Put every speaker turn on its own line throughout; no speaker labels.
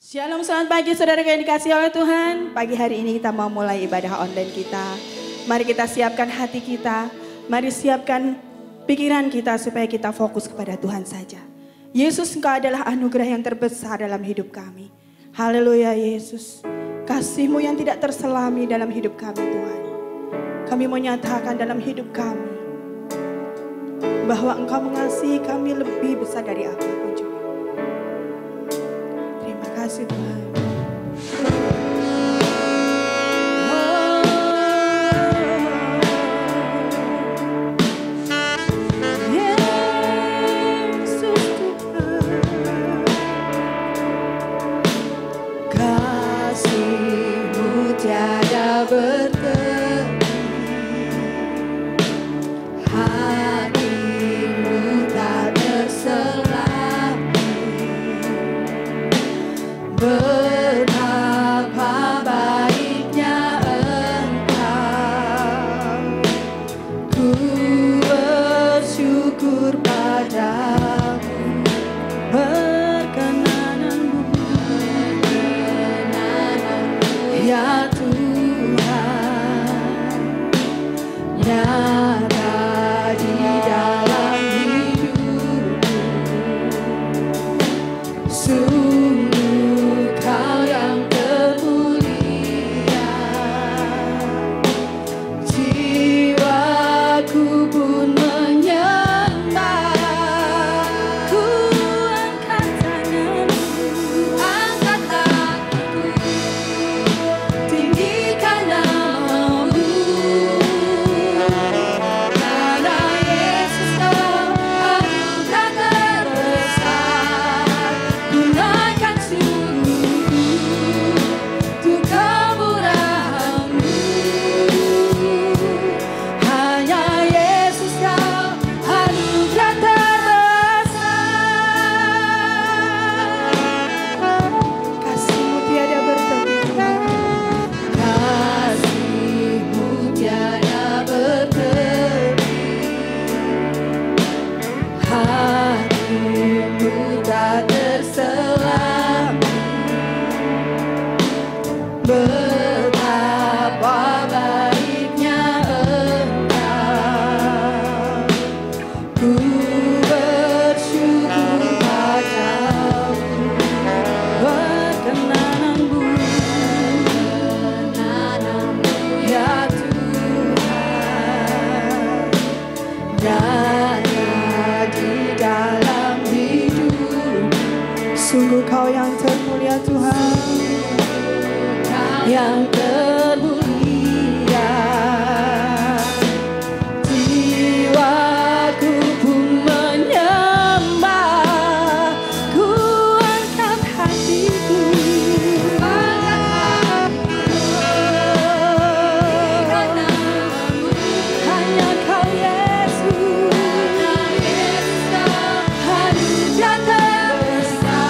Shalom, selamat pagi saudara yang dikasihi oleh Tuhan. Pagi hari ini kita mau mulai ibadah online kita. Mari kita siapkan hati kita. Mari siapkan pikiran kita supaya kita fokus kepada Tuhan saja. Yesus, Engkau adalah anugerah yang terbesar dalam hidup kami. Haleluya Yesus. Kasih-Mu yang tidak terselami dalam hidup kami Tuhan. Kami mau nyatakan dalam hidup kami bahwa Engkau mengasihi kami lebih besar dari apapun juga. Terima kasih Tuhan. Sungguh Kau yang termulia Tuhan, yang termulia. Jiwaku pun menyembah, ku angkat hatiku. Hanya Kau Yesus, anugerah terbesar.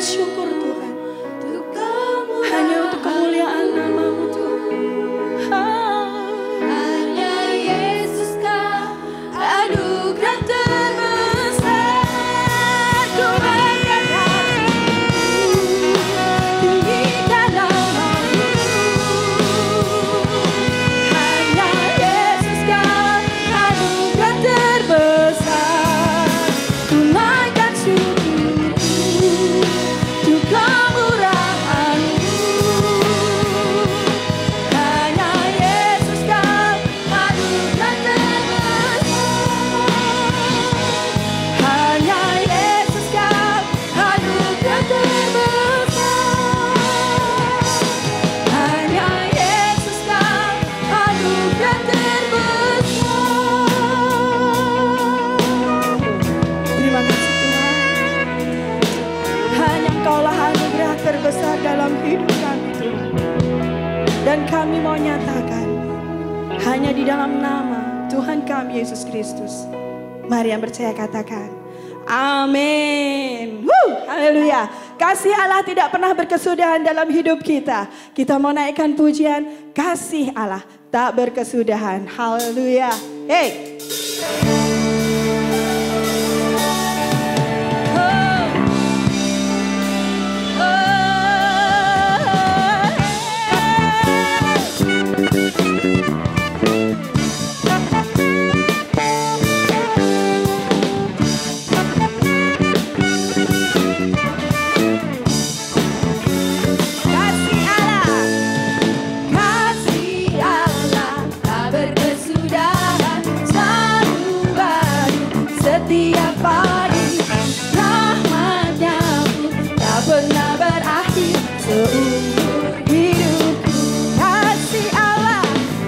syukur Tuhan. Hanya untuk kemuliaan nama-Mu Tuhan.
Hanya Yesus Kau anugerah terbesar. Ku mengangkat tinggikan nama-Mu. Hanya Yesus Kau anugerah terbesar. Ku naikkan syukurku untuk kemurahan-Mu. Hanya Yesus Kau anugerah terbesar. Hanya Yesus Kau anugerah terbesar. Hanya Yesus Kau anugerah terbesar.
Terima kasih Tuhan. Hanya Engkaulah anugerah terbesar dalam hidup kami Tuhan. Dan kami mau nyatakan, hanya di dalam nama Tuhan kami Yesus Kristus. Mari yang percaya katakan, amin. Haleluya. Kasih Allah tidak pernah berkesudahan dalam hidup kita. Kita mau naikkan pujian, kasih Allah tak berkesudahan. Haleluya. Hey.
Kasih Allah tak berkesudahan, selalu baru setiap pagi. Rahmat-Nya pun tak pernah berakhir seumur hidupku. Kasih Allah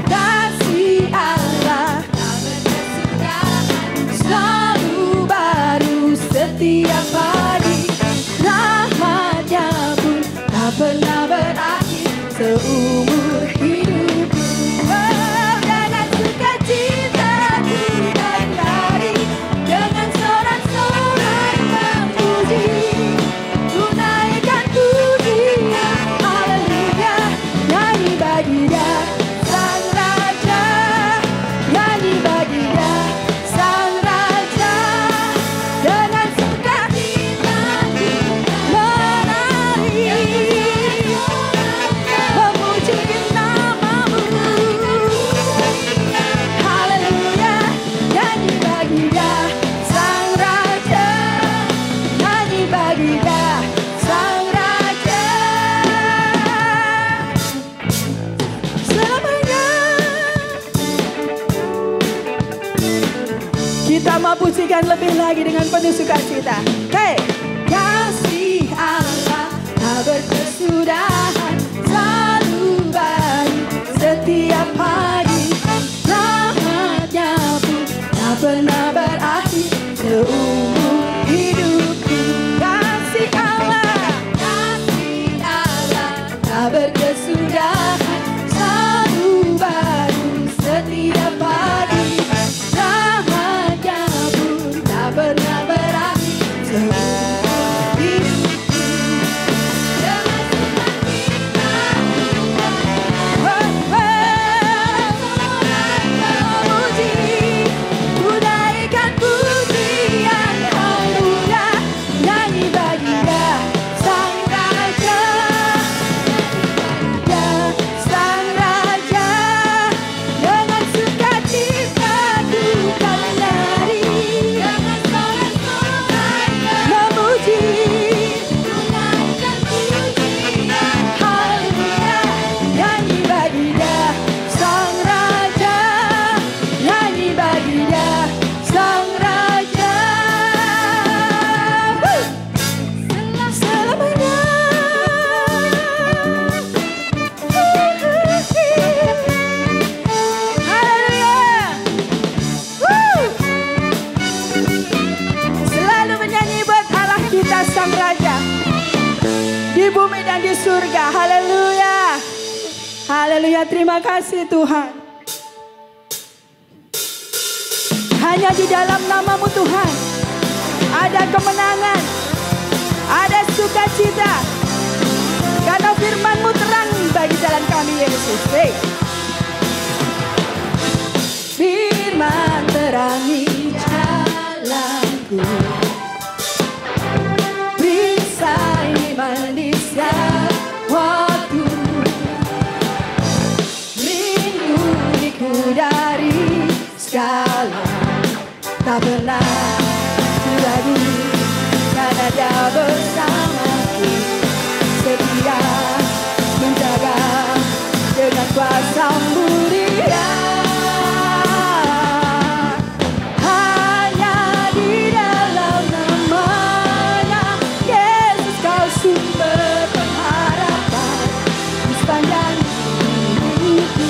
tak berkesudahan, selalu baru setiap pagi. Rahmat-Nya pun tak pernah berakhir seumur hidupku. Oh, dengan sukacita ku akan lari, dengan sorak-sorai memuji. Ku naikkan pujian, haleluya, nyanyi bagi Dia Sang Raja, nyanyi bagi Dia Sang Raja. Dengan sukacita ku menari, memuji nama-Mu. Haleluya, nyanyi bagi Dia Sang Raja, nyanyi bagi Dia Sang Raja. Selamanya
Kita mau pujikan lebih lagi dengan penuh sukacita. Hey.
kasih Allah tak berkesudahan, selalu baru setiap pagi. Rahmat-Nya pun tak pernah berakhir seumur hidupku. Kasih Allah tak berkesudahan, selalu baru setiap pagi. Rahmat-Nya pun tak pernah berakhir seumur hidupku. Dengan sukacita memuji, ku naikkan pujian, haleluya, nyanyi bagi Dia Sang Raja, Dia Sang Raja. Dengan sukacita ku kan lari, dengan sorak-sorai memuji. Ku naikkan pujian, haleluya, nyanyi bagi Dia Sang Raja, nyanyi bagi Dia Sang Raja. Selamanya. Haleluya.
Selalu menyanyi buat Allah kita Sang Raja. Di bumi dan di surga. Haleluya. Haleluya. Terima kasih Tuhan. Hanya di dalam nama-Mu Tuhan ada kemenangan, ada sukacita. Yesus. Hey. Firman terangi jalanku, perisai manisnya waktu, lindungiku dari segala, tak pernah ragu, karena Dia bersamaku, setia menjaga dengan kuasa mulia. Hanya di dalam nama-Nya Yesus kau sumber pengharapan di sepanjang hidupku.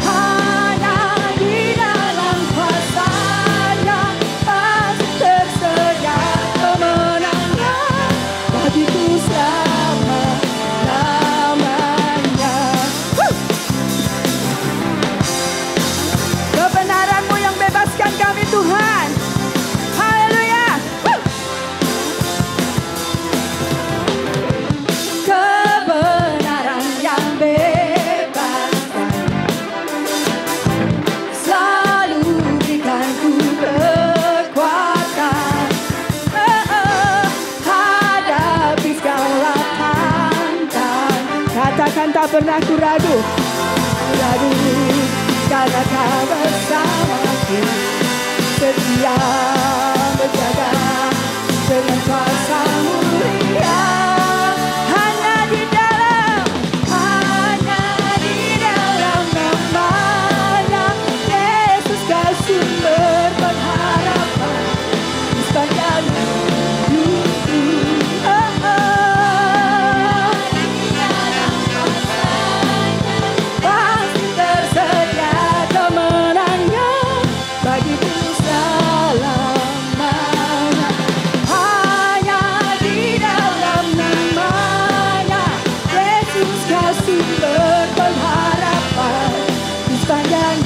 Hanya di dalam kuasa-Nya pasti tersedia kemenangan bagiku selama-lamanya. Kebenaran-Mu yang bebaskan kami Tuhan. Haleluya. Kebenaran yang bebaskan, selalu berikanku kekuatan. Hadapi segala tantangan. Katakan tak pernah ku ragu, karena Kau bersamaku, setia menjaga dengan kuasa mulia. Hanya di dalam nama-Nya Yesus kau sumber pengharapan di sepanjang hidupku. Pasti tersedia kemenangan bagiku selamanya. Hanya di dalam nama-Nya Yesus kau sumber pengharapan di sepanjang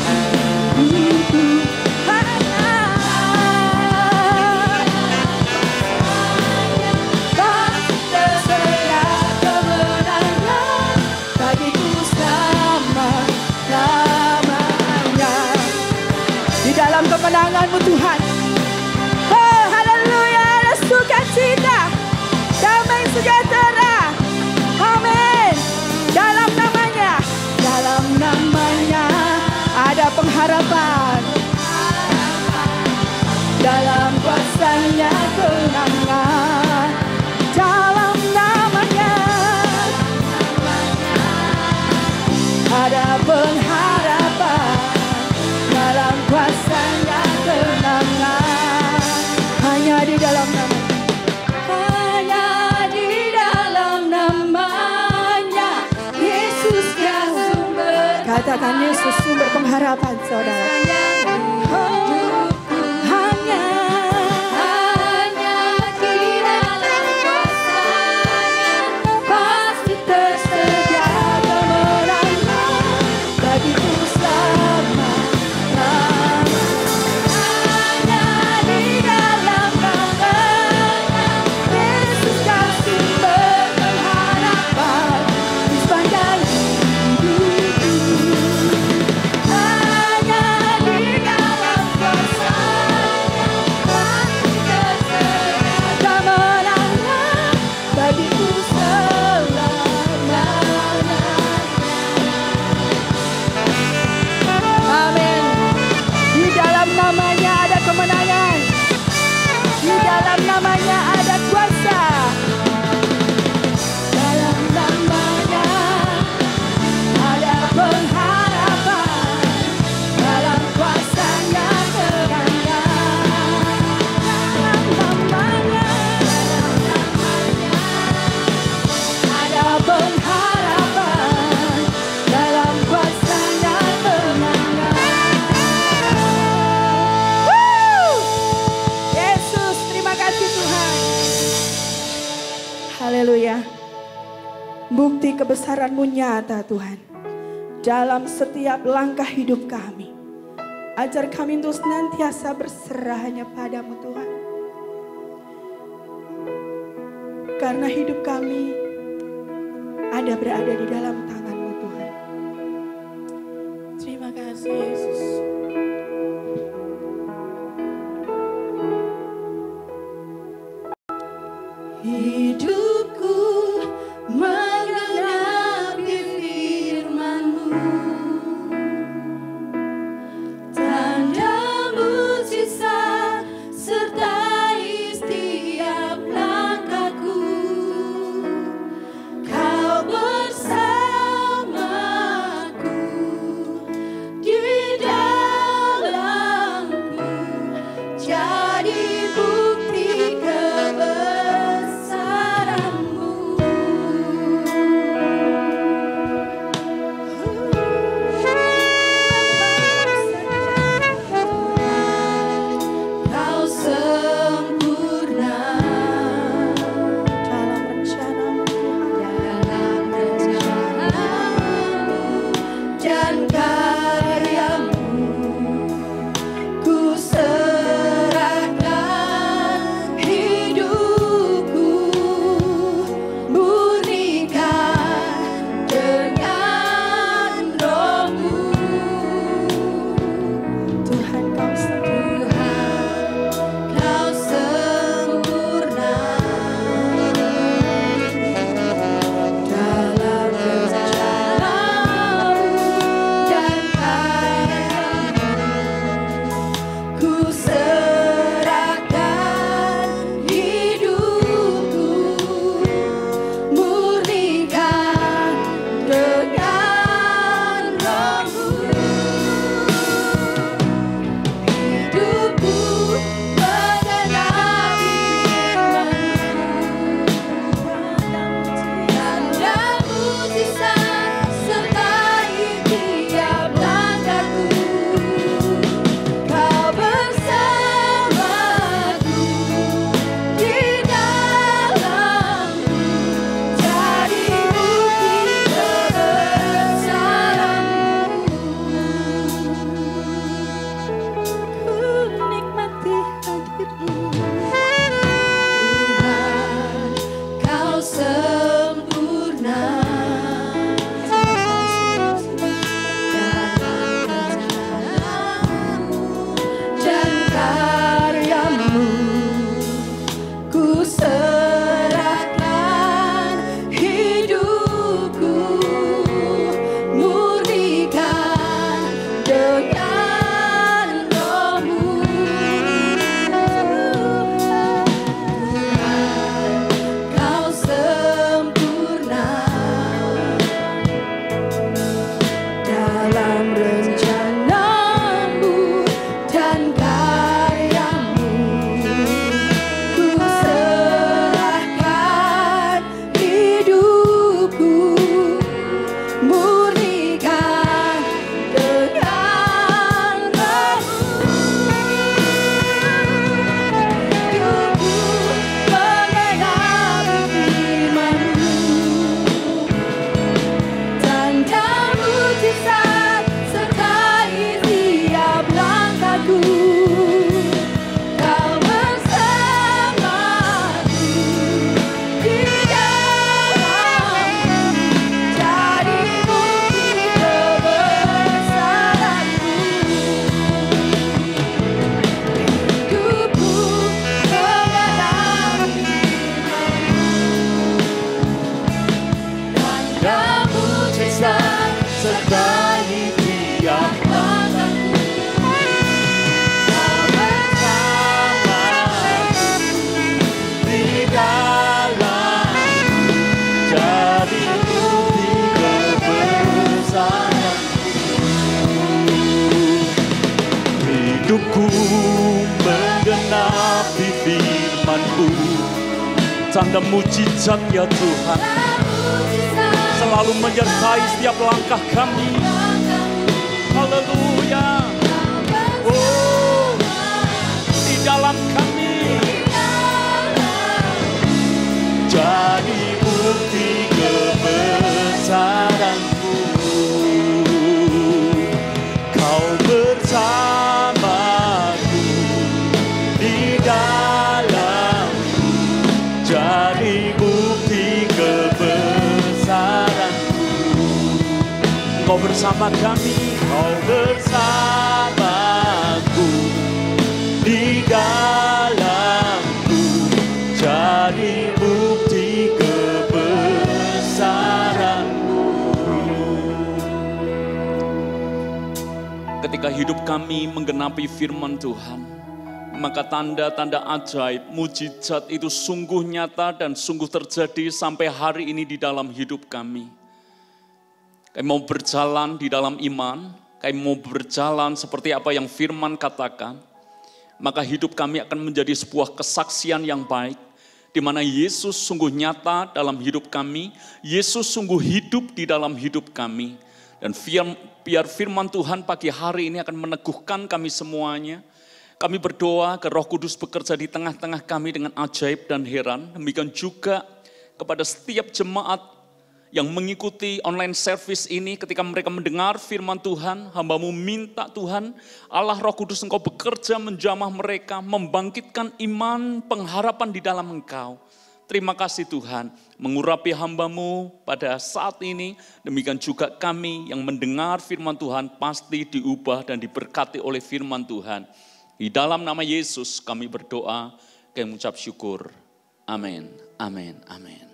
hidupku. Pasti tersedia kemenangan bagiku selama-lamanya. Di dalam kemenangan-Mu Tuhan, oh haleluya, ada sukacita, damai sejahtera, amin. Dalam namanya ada pengharapan, dalam kuasa-Nya kemenangan. Dalam namanya ada pengharapan, dalam kuasa-Nya kemenangan. Hanya di dalam nama-Nya Yesus kau sumber. Katakan Yesus sumber pengharapan saudara. Oh, hanya di dalam kuasa-Nya pasti tersedia kemenangan bagiku selama-lamanya. Hanya di dalam nama-Nya Yesus kau sumber pengharapan di sepanjang hidupku. Hanya di dalam kuasa-Nya pasti tersedia kemenangan bagiku selamanya. Amin. Di dalam namanya ada kemenangan. Di dalam namanya ada kuasa. Dalam namanya ada pengharapan, dalam kuasa-Nya kemenangan. Dalam namanya ada pengharapan, dalam kuasa-Nya kemenangan. Yesus, terima kasih Tuhan. Haleluya. Bukti kebesaran-Mu nyata Tuhan dalam setiap langkah hidup kami. Ajar kami untuk senantiasa berserah hanya pada-Mu Tuhan. Karena hidup kami ada berada di dalam tangan-Mu
hidupku menggenapi firman-Mu. Tanda mujizat sertai setiap langkahku. Kau bersamaku di dalamku, jadi bukti kebesaran-Mu. Kau sempurna
Dalam rencana-Mu Tuhan.
dalam rencana-Mu dan karya-Mu. Ku serahkan hidupku, murnikan dengan Roh-Mu.
Tuhan Kau sempurna.
Kau sempurna dalam rencana-Mu dan karya-Mu. Ku serahkan hidupku, murnikan dengan Roh-Mu. Hidupku menggenapi firman-Mu. Tanda mujizat sertai tiap langkahku. Kau bersamaku di dalamku, jadi bukti kebesaran-Mu.
Ku nikmati hadir-Mu.
Tuhan, Kau sempurna dalam rencana-Mu dan karya-Mu. Ku serahkan hidupku, murnikan dengan Roh-Mu. Tuhan, Kau sempurna dalam rencana-Mu dan karya-Mu. Ku serahkan hidupku, murnikan dengan Roh-Mu. Hidupku menggenapi firman-Mu. Tanda mujizat sertai tiap langkahku. Kau bersamaku di dalamku, jadi bukti kebesaran-Mu. Hidupku menggenapi tanda mujizat sertai tiap langkahku. Kau bersamaku
di dalam jadi bukti kebesaran. Hidupku menggenapi firman-Mu. Tanda mujizat ya Tuhan selalu menyertai setiap langkah kami. Haleluya. Oh, di dalam kami jadi bukti kebesaran-Mu. Kau bersamaku di dalamku, jadi bukti kebesaran-Mu. Kau bersama kami, Kau bersamaku di dalamku, jadi bukti ketika hidup kami menggenapi firman Tuhan, maka tanda-tanda ajaib, mujizat itu sungguh nyata dan sungguh terjadi sampai hari ini di dalam hidup kami. Kami mau berjalan di dalam iman, kami mau berjalan seperti apa yang firman katakan, maka hidup kami akan menjadi sebuah kesaksian yang baik, di mana Yesus sungguh nyata dalam hidup kami, Yesus sungguh hidup di dalam hidup kami. Dan biar firman Tuhan pagi hari ini akan meneguhkan kami semuanya. Kami berdoa ke Roh Kudus bekerja di tengah-tengah kami dengan ajaib dan heran. Demikian juga kepada setiap jemaat yang mengikuti online service ini, ketika mereka mendengar firman Tuhan, hamba-Mu minta Tuhan, Allah Roh Kudus Engkau bekerja menjamah mereka, membangkitkan iman, pengharapan di dalam Engkau. Terima kasih Tuhan, mengurapi hamba-Mu pada saat ini, demikian juga kami yang mendengar firman Tuhan pasti diubah dan diberkati oleh firman Tuhan. Di dalam nama Yesus kami berdoa, kami mengucap syukur. Amin, amin, amin.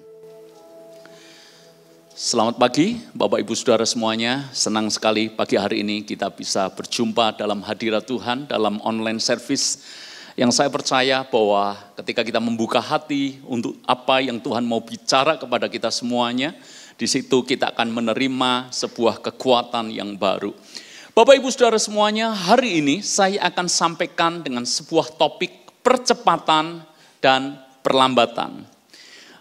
Selamat pagi Bapak Ibu Saudara semuanya, senang sekali pagi hari ini kita bisa berjumpa dalam hadirat Tuhan, dalam online service. Yang saya percaya bahwa ketika kita membuka hati untuk apa yang Tuhan mau bicara kepada kita semuanya, di situ kita akan menerima sebuah kekuatan yang baru. Bapak Ibu Saudara semuanya, hari ini saya akan sampaikan dengan sebuah topik percepatan dan perlambatan.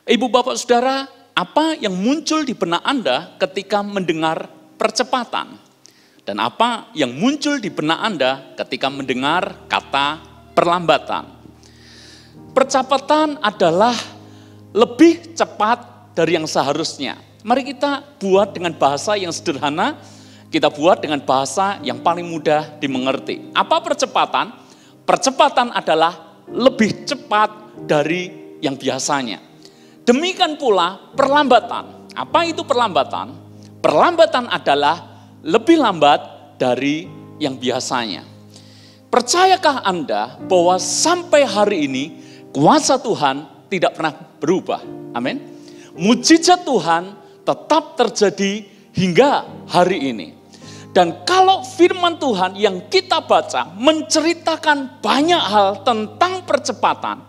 Ibu Bapak Saudara, apa yang muncul di benak Anda ketika mendengar percepatan? Dan apa yang muncul di benak Anda ketika mendengar kata perlambatan? Percepatan adalah lebih cepat dari yang seharusnya. Mari kita buat dengan bahasa yang sederhana, kita buat dengan bahasa yang paling mudah dimengerti. Apa percepatan? Percepatan adalah lebih cepat dari yang biasanya. Demikian pula perlambatan. Apa itu perlambatan? Perlambatan adalah lebih lambat dari yang biasanya. Percayakah Anda bahwa sampai hari ini kuasa Tuhan tidak pernah berubah? Amin. Mujizat Tuhan tetap terjadi hingga hari ini. Dan kalau firman Tuhan yang kita baca menceritakan banyak hal tentang percepatan,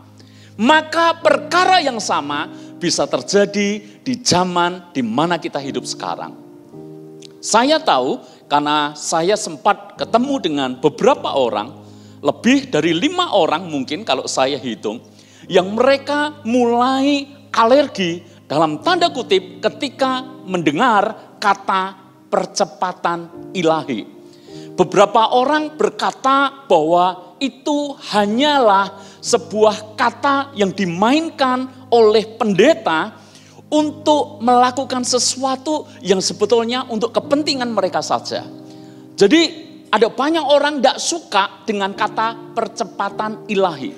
maka perkara yang sama bisa terjadi di zaman di mana kita hidup sekarang. Saya tahu karena saya sempat ketemu dengan beberapa orang, lebih dari 5 orang mungkin kalau saya hitung, yang mereka mulai alergi dalam tanda kutip ketika mendengar kata percepatan ilahi. Beberapa orang berkata bahwa itu hanyalah sebuah kata yang dimainkan oleh pendeta untuk melakukan sesuatu yang sebetulnya untuk kepentingan mereka saja. Jadi ada banyak orang tidak suka dengan kata percepatan ilahi.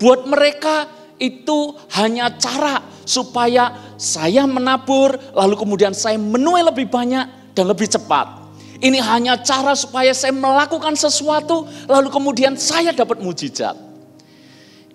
Buat mereka itu hanya cara supaya saya menabur, lalu kemudian saya menuai lebih banyak dan lebih cepat. Ini hanya cara supaya saya melakukan sesuatu, lalu kemudian saya dapat mujizat.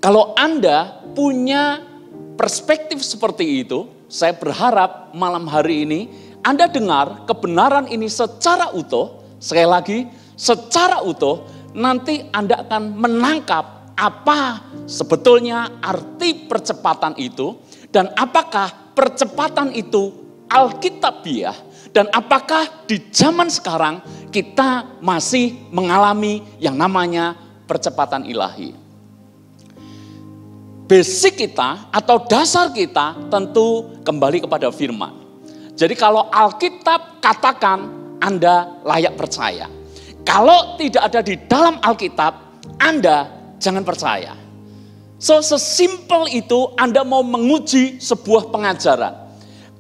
Kalau Anda punya perspektif seperti itu, saya berharap malam hari ini Anda dengar kebenaran ini secara utuh. Sekali lagi, secara utuh, nanti Anda akan menangkap apa sebetulnya arti percepatan itu, dan apakah percepatan itu alkitabiah, dan apakah di zaman sekarang kita masih mengalami yang namanya percepatan ilahi. Basic kita atau dasar kita tentu kembali kepada firman. Jadi kalau Alkitab katakan, Anda layak percaya. Kalau tidak ada di dalam Alkitab, Anda jangan percaya. So sesimpel itu Anda mau menguji sebuah pengajaran.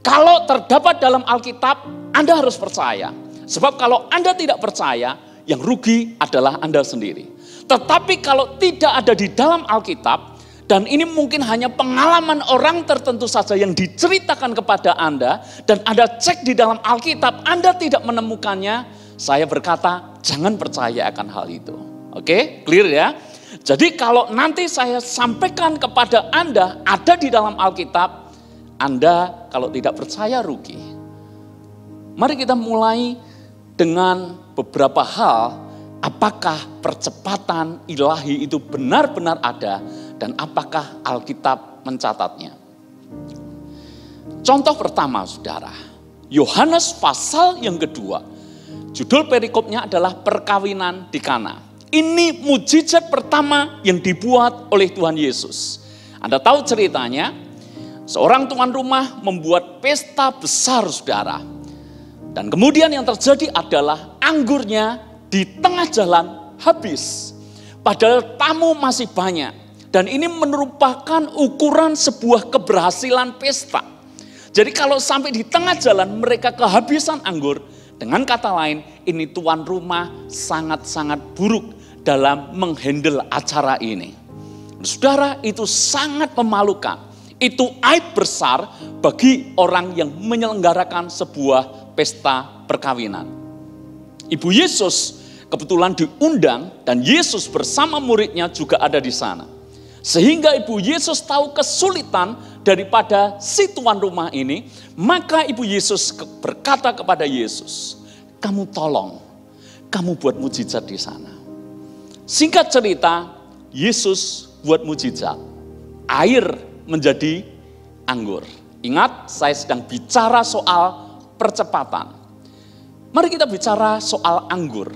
Kalau terdapat dalam Alkitab, Anda harus percaya. Sebab kalau Anda tidak percaya, yang rugi adalah Anda sendiri. Tetapi kalau tidak ada di dalam Alkitab, dan ini mungkin hanya pengalaman orang tertentu saja yang diceritakan kepada Anda, dan Anda cek di dalam Alkitab, Anda tidak menemukannya, saya berkata, jangan percaya akan hal itu. Oke, clear ya? Jadi kalau nanti saya sampaikan kepada Anda, ada di dalam Alkitab, Anda kalau tidak percaya rugi. Mari kita mulai dengan beberapa hal, apakah percepatan ilahi itu benar-benar ada dan apakah Alkitab mencatatnya. Contoh pertama saudara, Yohanes pasal yang kedua, judul perikopnya adalah perkawinan di Kana. Ini mujizat pertama yang dibuat oleh Tuhan Yesus. Anda tahu ceritanya, seorang tuan rumah membuat pesta besar saudara. Dan kemudian yang terjadi adalah anggurnya di tengah jalan habis. Padahal tamu masih banyak. Dan ini merupakan ukuran sebuah keberhasilan pesta. Jadi kalau sampai di tengah jalan mereka kehabisan anggur, dengan kata lain ini tuan rumah sangat-sangat buruk dalam menghandle acara ini. Saudara, itu sangat memalukan. Itu aib besar bagi orang yang menyelenggarakan sebuah pesta perkawinan. Ibu Yesus kebetulan diundang dan Yesus bersama muridnya juga ada di sana. Sehingga Ibu Yesus tahu kesulitan daripada si tuan rumah ini, maka Ibu Yesus berkata kepada Yesus, kamu tolong, kamu buat mujizat di sana. Singkat cerita, Yesus buat mujizat. Air menjadi anggur. Ingat, saya sedang bicara soal percepatan. Mari kita bicara soal anggur.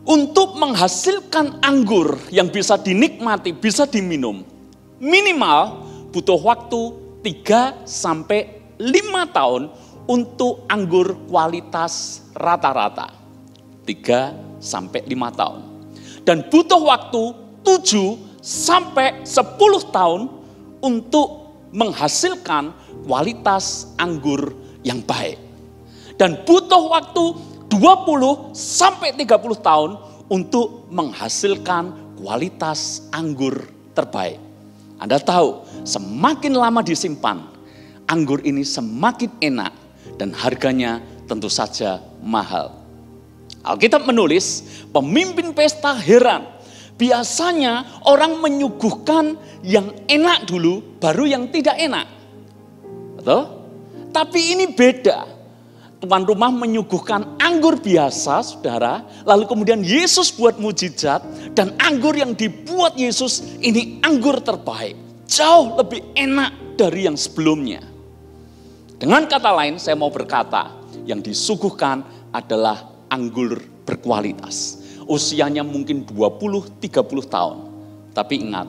Untuk menghasilkan anggur yang bisa dinikmati, bisa diminum, minimal butuh waktu 3-5 tahun untuk anggur kualitas rata-rata. 3-5 tahun. Dan butuh waktu 7-10 tahun untuk menghasilkan kualitas anggur yang baik. Dan butuh waktu 20-30 tahun untuk menghasilkan kualitas anggur terbaik. Anda tahu, semakin lama disimpan, anggur ini semakin enak dan harganya tentu saja mahal. Alkitab menulis, pemimpin pesta heran. Biasanya orang menyuguhkan yang enak dulu, baru yang tidak enak. Betul? Tapi ini beda. Tuan rumah menyuguhkan anggur biasa, saudara. Lalu kemudian Yesus buat mujizat. Dan anggur yang dibuat Yesus ini anggur terbaik. Jauh lebih enak dari yang sebelumnya. Dengan kata lain saya mau berkata, yang disuguhkan adalah anggur berkualitas. Usianya mungkin 20-30 tahun. Tapi ingat,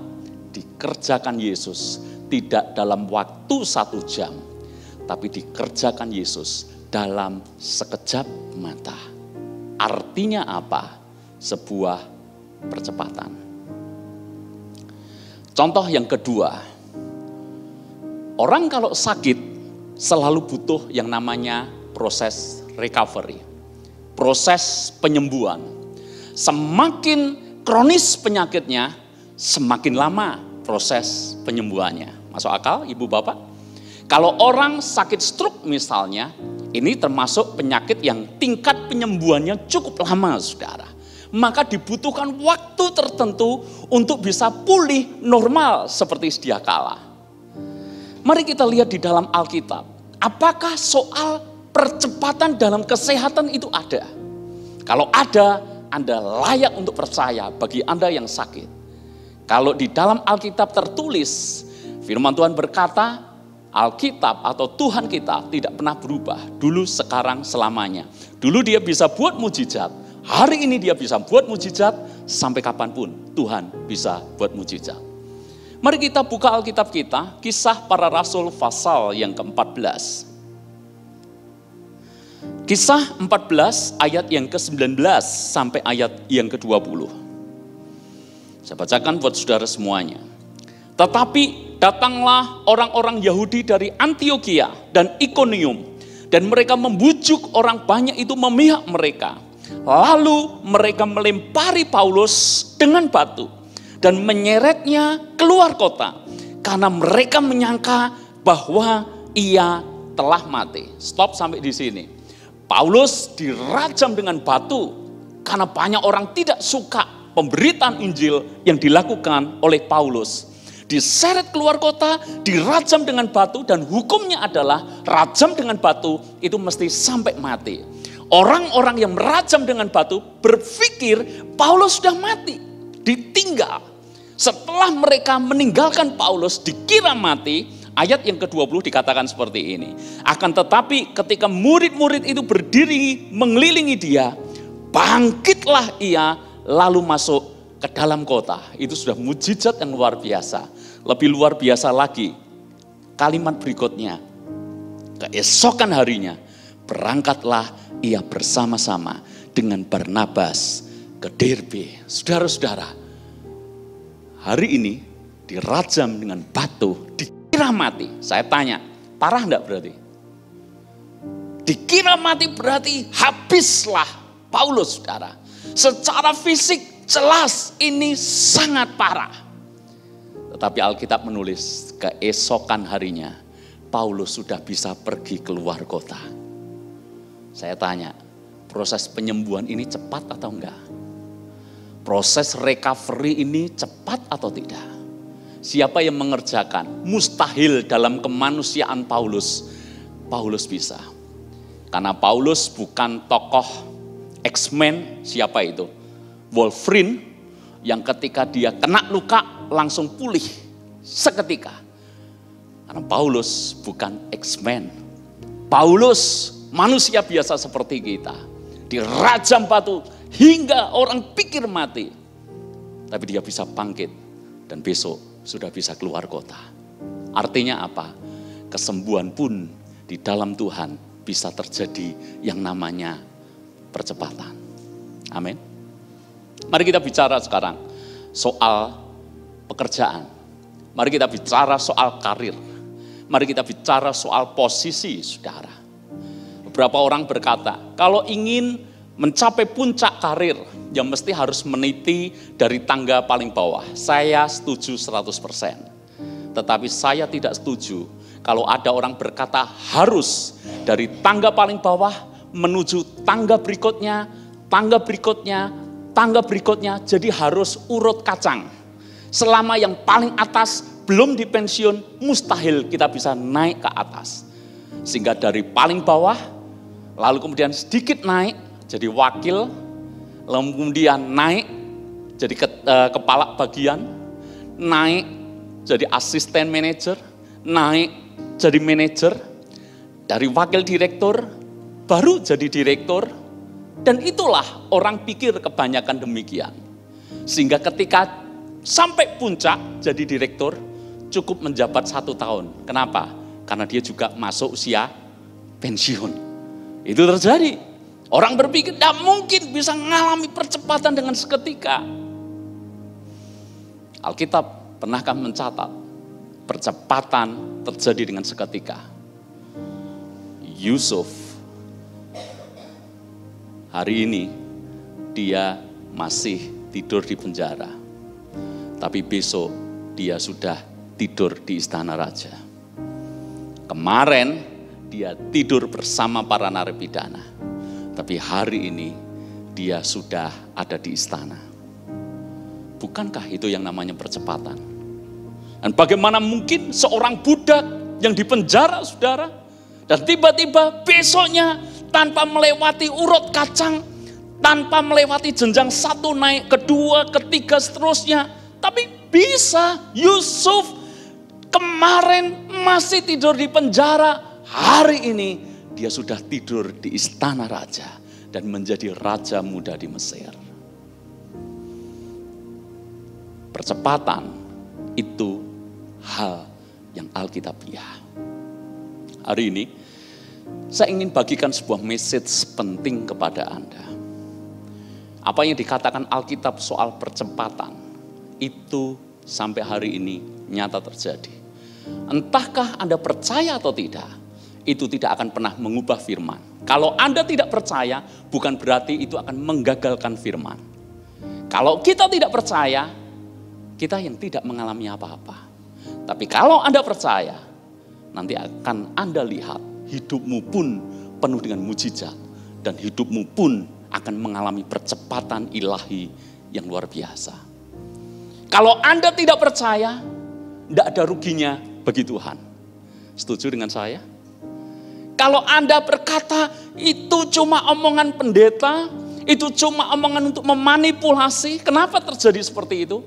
dikerjakan Yesus tidak dalam waktu 1 jam. Tapi dikerjakan Yesus dalam sekejap mata. Artinya apa? Sebuah percepatan. Contoh yang kedua, orang kalau sakit selalu butuh yang namanya proses recovery, proses penyembuhan. Semakin kronis penyakitnya, semakin lama proses penyembuhannya. Masuk akal, ibu bapak? Kalau orang sakit stroke misalnya, ini termasuk penyakit yang tingkat penyembuhannya cukup lama, saudara. Maka dibutuhkan waktu tertentu untuk bisa pulih normal seperti sedia kala. Mari kita lihat di dalam Alkitab. Apakah soal percepatan dalam kesehatan itu ada? Kalau ada, Anda layak untuk percaya bagi Anda yang sakit. Kalau di dalam Alkitab tertulis, firman Tuhan berkata, Alkitab atau Tuhan kita tidak pernah berubah. Dulu, sekarang, selamanya. Dulu dia bisa buat mujizat. Hari ini dia bisa buat mujizat. Sampai kapanpun Tuhan bisa buat mujizat. Mari kita buka Alkitab kita. Kisah para Rasul pasal yang ke-14. Kisah 14 ayat yang ke-19 sampai ayat yang ke-20. Saya bacakan buat saudara semuanya. Tetapi datanglah orang-orang Yahudi dari Antiokhia dan Ikonium, dan mereka membujuk orang banyak itu memihak mereka. Lalu mereka melempari Paulus dengan batu dan menyeretnya keluar kota, karena mereka menyangka bahwa ia telah mati. Stop sampai di sini. Paulus dirajam dengan batu karena banyak orang tidak suka pemberitaan Injil yang dilakukan oleh Paulus. Diseret keluar kota, dirajam dengan batu, dan hukumnya adalah rajam dengan batu itu mesti sampai mati. Orang-orang yang merajam dengan batu berpikir Paulus sudah mati, ditinggal. Setelah mereka meninggalkan Paulus, dikira mati. Ayat yang ke-20 dikatakan seperti ini. Akan tetapi ketika murid-murid itu berdiri mengelilingi dia, bangkitlah ia lalu masuk ke dalam kota. Itu sudah mujizat yang luar biasa. Lebih luar biasa lagi, kalimat berikutnya. Keesokan harinya, berangkatlah ia bersama-sama dengan Barnabas ke Derbe. Saudara-saudara, hari ini dirajam dengan batu, dikira mati. Saya tanya, parah enggak berarti? Dikira mati berarti habislah Paulus, saudara. Secara fisik jelas ini sangat parah. Tetapi Alkitab menulis keesokan harinya Paulus sudah bisa pergi keluar kota. Saya tanya, proses penyembuhan ini cepat atau enggak? Proses recovery ini cepat atau tidak? Siapa yang mengerjakan? Mustahil dalam kemanusiaan Paulus. Paulus bisa. Karena Paulus bukan tokoh X-Men, siapa itu? Wolverine, yang ketika dia kena luka langsung pulih seketika. Karena Paulus bukan X-Men. Paulus manusia biasa seperti kita. Dirajam batu hingga orang pikir mati. Tapi dia bisa bangkit dan besok sudah bisa keluar kota. Artinya apa? Kesembuhan pun di dalam Tuhan bisa terjadi yang namanya percepatan. Amin. Mari kita bicara sekarang soal pekerjaan. Mari kita bicara soal karir. Mari kita bicara soal posisi, saudara. Beberapa orang berkata, kalau ingin mencapai puncak karir, ya mesti harus meniti dari tangga paling bawah. Saya setuju 100%. Tetapi saya tidak setuju kalau ada orang berkata harus dari tangga paling bawah menuju tangga berikutnya, tangga berikutnya, tangga berikutnya. Jadi harus urut kacang. Selama yang paling atas belum dipensiun, mustahil kita bisa naik ke atas. Sehingga dari paling bawah, lalu kemudian sedikit naik, jadi wakil, lalu kemudian naik, jadi kepala bagian, naik, jadi asisten manajer, naik, jadi manajer, dari wakil direktur, baru jadi direktur, dan itulah orang pikir kebanyakan demikian. Sehingga ketika sampai puncak jadi direktur, cukup menjabat 1 tahun. Kenapa? Karena dia juga masuk usia pensiun. Itu terjadi. Orang berpikir tidak mungkin bisa mengalami percepatan dengan seketika. Alkitab pernahkah mencatat percepatan terjadi dengan seketika? Yusuf hari ini dia masih tidur di penjara. Tapi besok dia sudah tidur di istana raja. Kemarin dia tidur bersama para narapidana. Tapi hari ini dia sudah ada di istana. Bukankah itu yang namanya percepatan? Dan bagaimana mungkin seorang budak yang dipenjara, saudara, dan tiba-tiba besoknya tanpa melewati urut kacang, tanpa melewati jenjang 1 naik, 2, 3, seterusnya, tapi bisa. Yusuf kemarin masih tidur di penjara, hari ini dia sudah tidur di istana raja dan menjadi raja muda di Mesir. Percepatan itu hal yang alkitabiah. Hari ini saya ingin bagikan sebuah message penting kepada Anda. Apa yang dikatakan Alkitab soal percepatan itu sampai hari ini nyata terjadi. Entahkah Anda percaya atau tidak, itu tidak akan pernah mengubah firman. Kalau Anda tidak percaya, bukan berarti itu akan menggagalkan firman. Kalau kita tidak percaya, kita yang tidak mengalami apa-apa. Tapi kalau Anda percaya, nanti akan Anda lihat hidupmu pun penuh dengan mujizat. Dan hidupmu pun akan mengalami percepatan ilahi yang luar biasa. Kalau Anda tidak percaya, tidak ada ruginya bagi Tuhan. Setuju dengan saya? Kalau Anda berkata itu cuma omongan pendeta, itu cuma omongan untuk memanipulasi, kenapa terjadi seperti itu?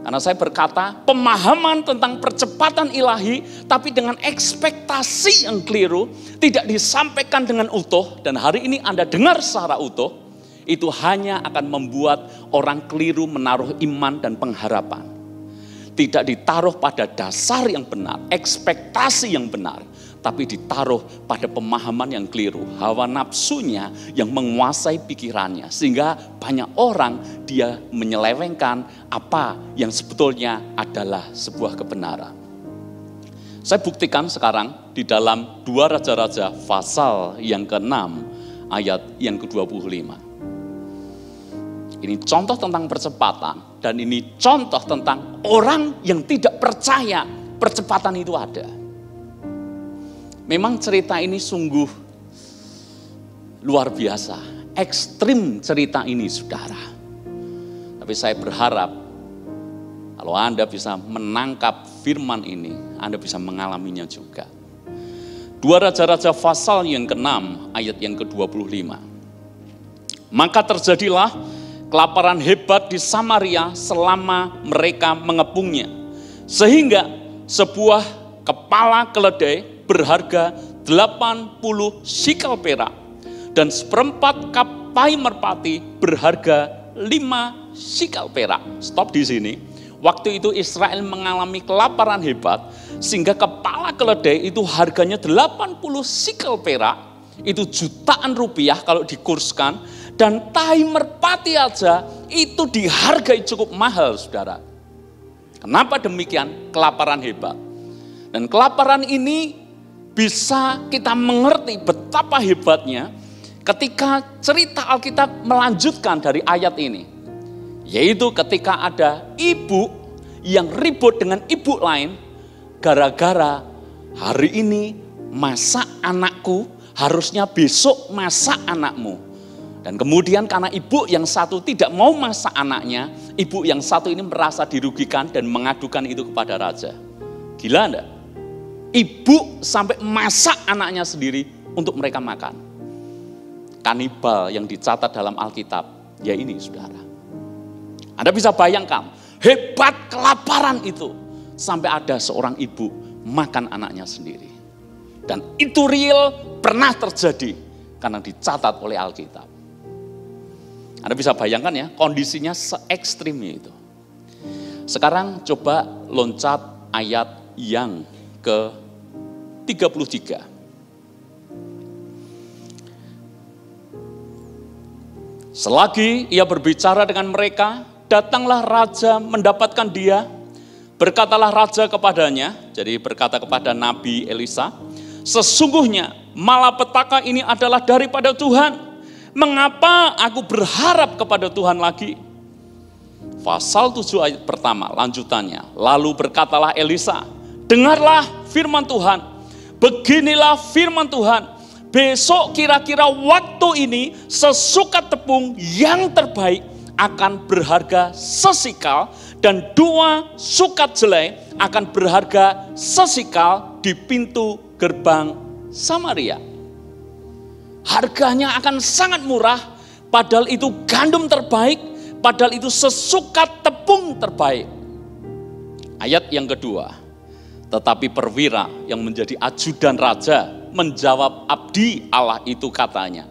Karena saya berkata pemahaman tentang percepatan ilahi tapi dengan ekspektasi yang keliru, tidak disampaikan dengan utuh, dan hari ini Anda dengar secara utuh, itu hanya akan membuat orang keliru menaruh iman dan pengharapan. Tidak ditaruh pada dasar yang benar, ekspektasi yang benar, tapi ditaruh pada pemahaman yang keliru. Hawa nafsunya yang menguasai pikirannya. Sehingga banyak orang dia menyelewengkan apa yang sebetulnya adalah sebuah kebenaran. Saya buktikan sekarang di dalam 2 Raja-Raja pasal yang ke-6 ayat yang ke-25. Ini contoh tentang percepatan, dan ini contoh tentang orang yang tidak percaya percepatan itu ada. Memang cerita ini sungguh luar biasa, ekstrim cerita ini saudara. Tapi saya berharap kalau Anda bisa menangkap firman ini, Anda bisa mengalaminya juga. 2 Raja-Raja pasal yang ke-6 ayat yang ke-25. Maka terjadilah kelaparan hebat di Samaria selama mereka mengepungnya. Sehingga sebuah kepala keledai berharga 80 sikal perak dan seperempat kapai merpati berharga 5 sikal perak. Stop di sini. Waktu itu Israel mengalami kelaparan hebat sehingga kepala keledai itu harganya 80 sikal perak, itu jutaan rupiah kalau dikurskan. Dan tahi merpati aja itu dihargai cukup mahal saudara. Kenapa demikian? Kelaparan hebat. Dan kelaparan ini bisa kita mengerti betapa hebatnya ketika cerita Alkitab melanjutkan dari ayat ini. Yaitu ketika ada ibu yang ribut dengan ibu lain gara-gara hari ini masak anakku, harusnya besok masak anakmu. Dan kemudian karena ibu yang satu tidak mau masak anaknya, ibu yang satu ini merasa dirugikan dan mengadukan itu kepada raja. Gila enggak? Ibu sampai masak anaknya sendiri untuk mereka makan. Kanibal yang dicatat dalam Alkitab, ya ini saudara. Anda bisa bayangkan, hebat kelaparan itu. Sampai ada seorang ibu makan anaknya sendiri. Dan itu real, pernah terjadi karena dicatat oleh Alkitab. Anda bisa bayangkan ya, kondisinya se-ekstrim itu. Sekarang coba loncat ayat yang ke-33. Selagi ia berbicara dengan mereka, datanglah raja mendapatkan dia. Berkatalah raja kepadanya, jadi berkata kepada Nabi Elisa, sesungguhnya malapetaka ini adalah daripada Tuhan. Mengapa aku berharap kepada Tuhan lagi? Pasal 7 ayat pertama lanjutannya. Lalu berkatalah Elisa, dengarlah firman Tuhan. Beginilah firman Tuhan. Besok kira-kira waktu ini sesukat tepung yang terbaik akan berharga sesikal dan 2 sukat jelai akan berharga sesikal di pintu gerbang Samaria. Harganya akan sangat murah, padahal itu gandum terbaik, padahal itu sesukat tepung terbaik. Ayat yang kedua, tetapi perwira yang menjadi ajudan raja menjawab abdi Allah itu katanya,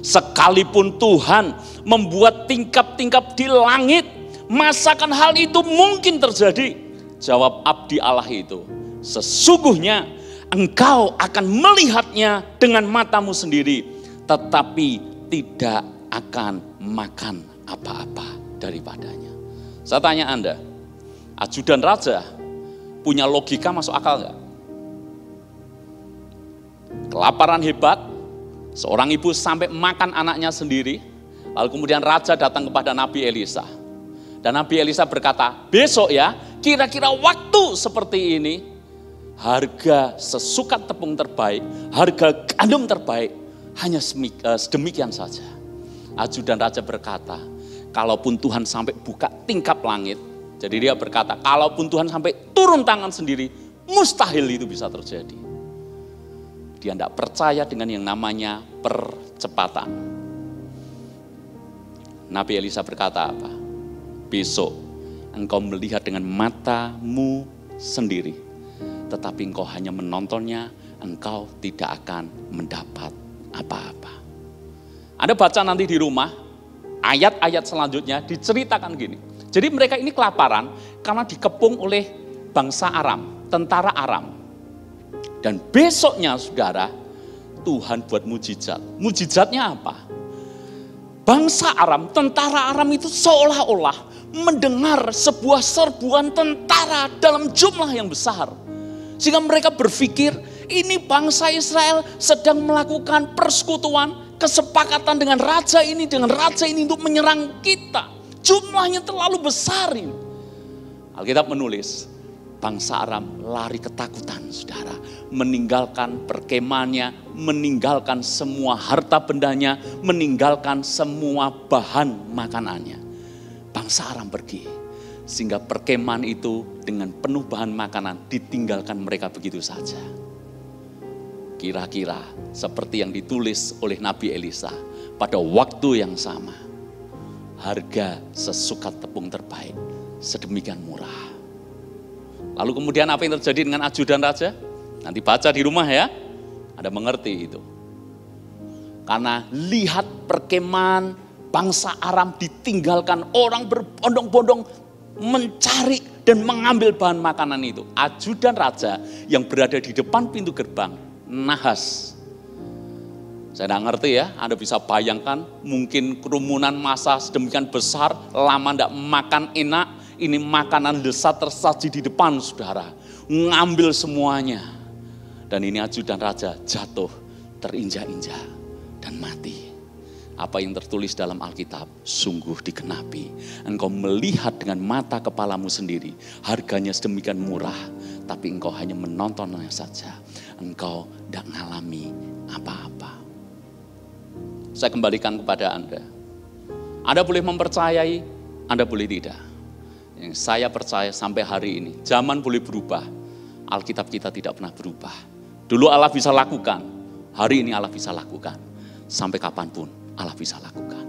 sekalipun Tuhan membuat tingkap-tingkap di langit, masakan hal itu mungkin terjadi? Jawab abdi Allah itu, sesungguhnya engkau akan melihatnya dengan matamu sendiri, tetapi tidak akan makan apa-apa daripadanya. Saya tanya Anda, ajudan raja punya logika masuk akal nggak? Kelaparan hebat, seorang ibu sampai makan anaknya sendiri, lalu kemudian raja datang kepada Nabi Elisa. Dan Nabi Elisa berkata, besok ya, kira-kira waktu seperti ini, harga sesukat tepung terbaik, harga gandum terbaik, hanya sedemikian saja. Ajudan raja berkata, kalaupun Tuhan sampai buka tingkap langit, jadi dia berkata, kalaupun Tuhan sampai turun tangan sendiri, mustahil itu bisa terjadi. Dia tidak percaya dengan yang namanya percepatan. Nabi Elisa berkata apa? Besok engkau melihat dengan matamu sendiri, tetapi engkau hanya menontonnya, engkau tidak akan mendapat apa-apa. Anda baca nanti di rumah, ayat-ayat selanjutnya diceritakan gini. Jadi mereka ini kelaparan karena dikepung oleh bangsa Aram, tentara Aram. Dan besoknya saudara, Tuhan buat mujizat. Mujizatnya apa? Bangsa Aram, tentara Aram itu seolah-olah mendengar sebuah serbuan tentara dalam jumlah yang besar. Sehingga mereka berpikir, ini bangsa Israel sedang melakukan persekutuan, kesepakatan dengan raja ini untuk menyerang kita. Jumlahnya terlalu besar ini. Alkitab menulis, bangsa Aram lari ketakutan, saudara. Meninggalkan perkemahannya, meninggalkan semua harta bendanya, meninggalkan semua bahan makanannya. Bangsa Aram pergi, sehingga perkemahan itu dengan penuh bahan makanan ditinggalkan mereka begitu saja. Kira-kira seperti yang ditulis oleh Nabi Elisa, pada waktu yang sama, harga sesukat tepung terbaik sedemikian murah. Lalu kemudian apa yang terjadi dengan ajudan raja? Nanti baca di rumah ya, Anda mengerti itu. Karena lihat perkemahan bangsa Aram ditinggalkan, orang berbondong-bondong mencari dan mengambil bahan makanan itu. Ajudan raja yang berada di depan pintu gerbang, nahas. Saya tidak ngerti ya, Anda bisa bayangkan mungkin kerumunan massa sedemikian besar, lama tidak makan enak, ini makanan lezat tersaji di depan saudara, ngambil semuanya. Dan ini ajudan raja jatuh, terinjak-injak dan mati. Apa yang tertulis dalam Alkitab, sungguh digenapi. Engkau melihat dengan mata kepalamu sendiri, harganya sedemikian murah, tapi engkau hanya menontonnya saja. Engkau tidak mengalami apa-apa. Saya kembalikan kepada Anda. Anda boleh mempercayai, Anda boleh tidak. Yang saya percaya sampai hari ini, zaman boleh berubah, Alkitab kita tidak pernah berubah. Dulu Allah bisa lakukan, hari ini Allah bisa lakukan. Sampai kapanpun Allah bisa lakukan.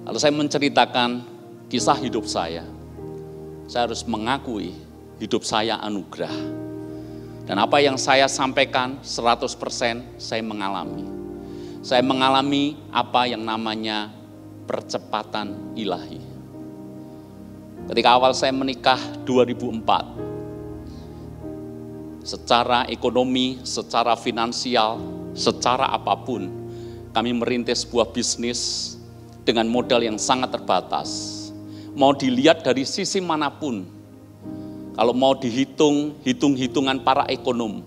Kalau saya menceritakan kisah hidup saya harus mengakui hidup saya anugerah. Dan apa yang saya sampaikan 100% saya mengalami. Saya mengalami apa yang namanya percepatan ilahi. Ketika awal saya menikah 2004, secara ekonomi, secara finansial, secara apapun, kami merintis sebuah bisnis dengan modal yang sangat terbatas. Mau dilihat dari sisi manapun, kalau mau dihitung, hitung-hitungan para ekonom,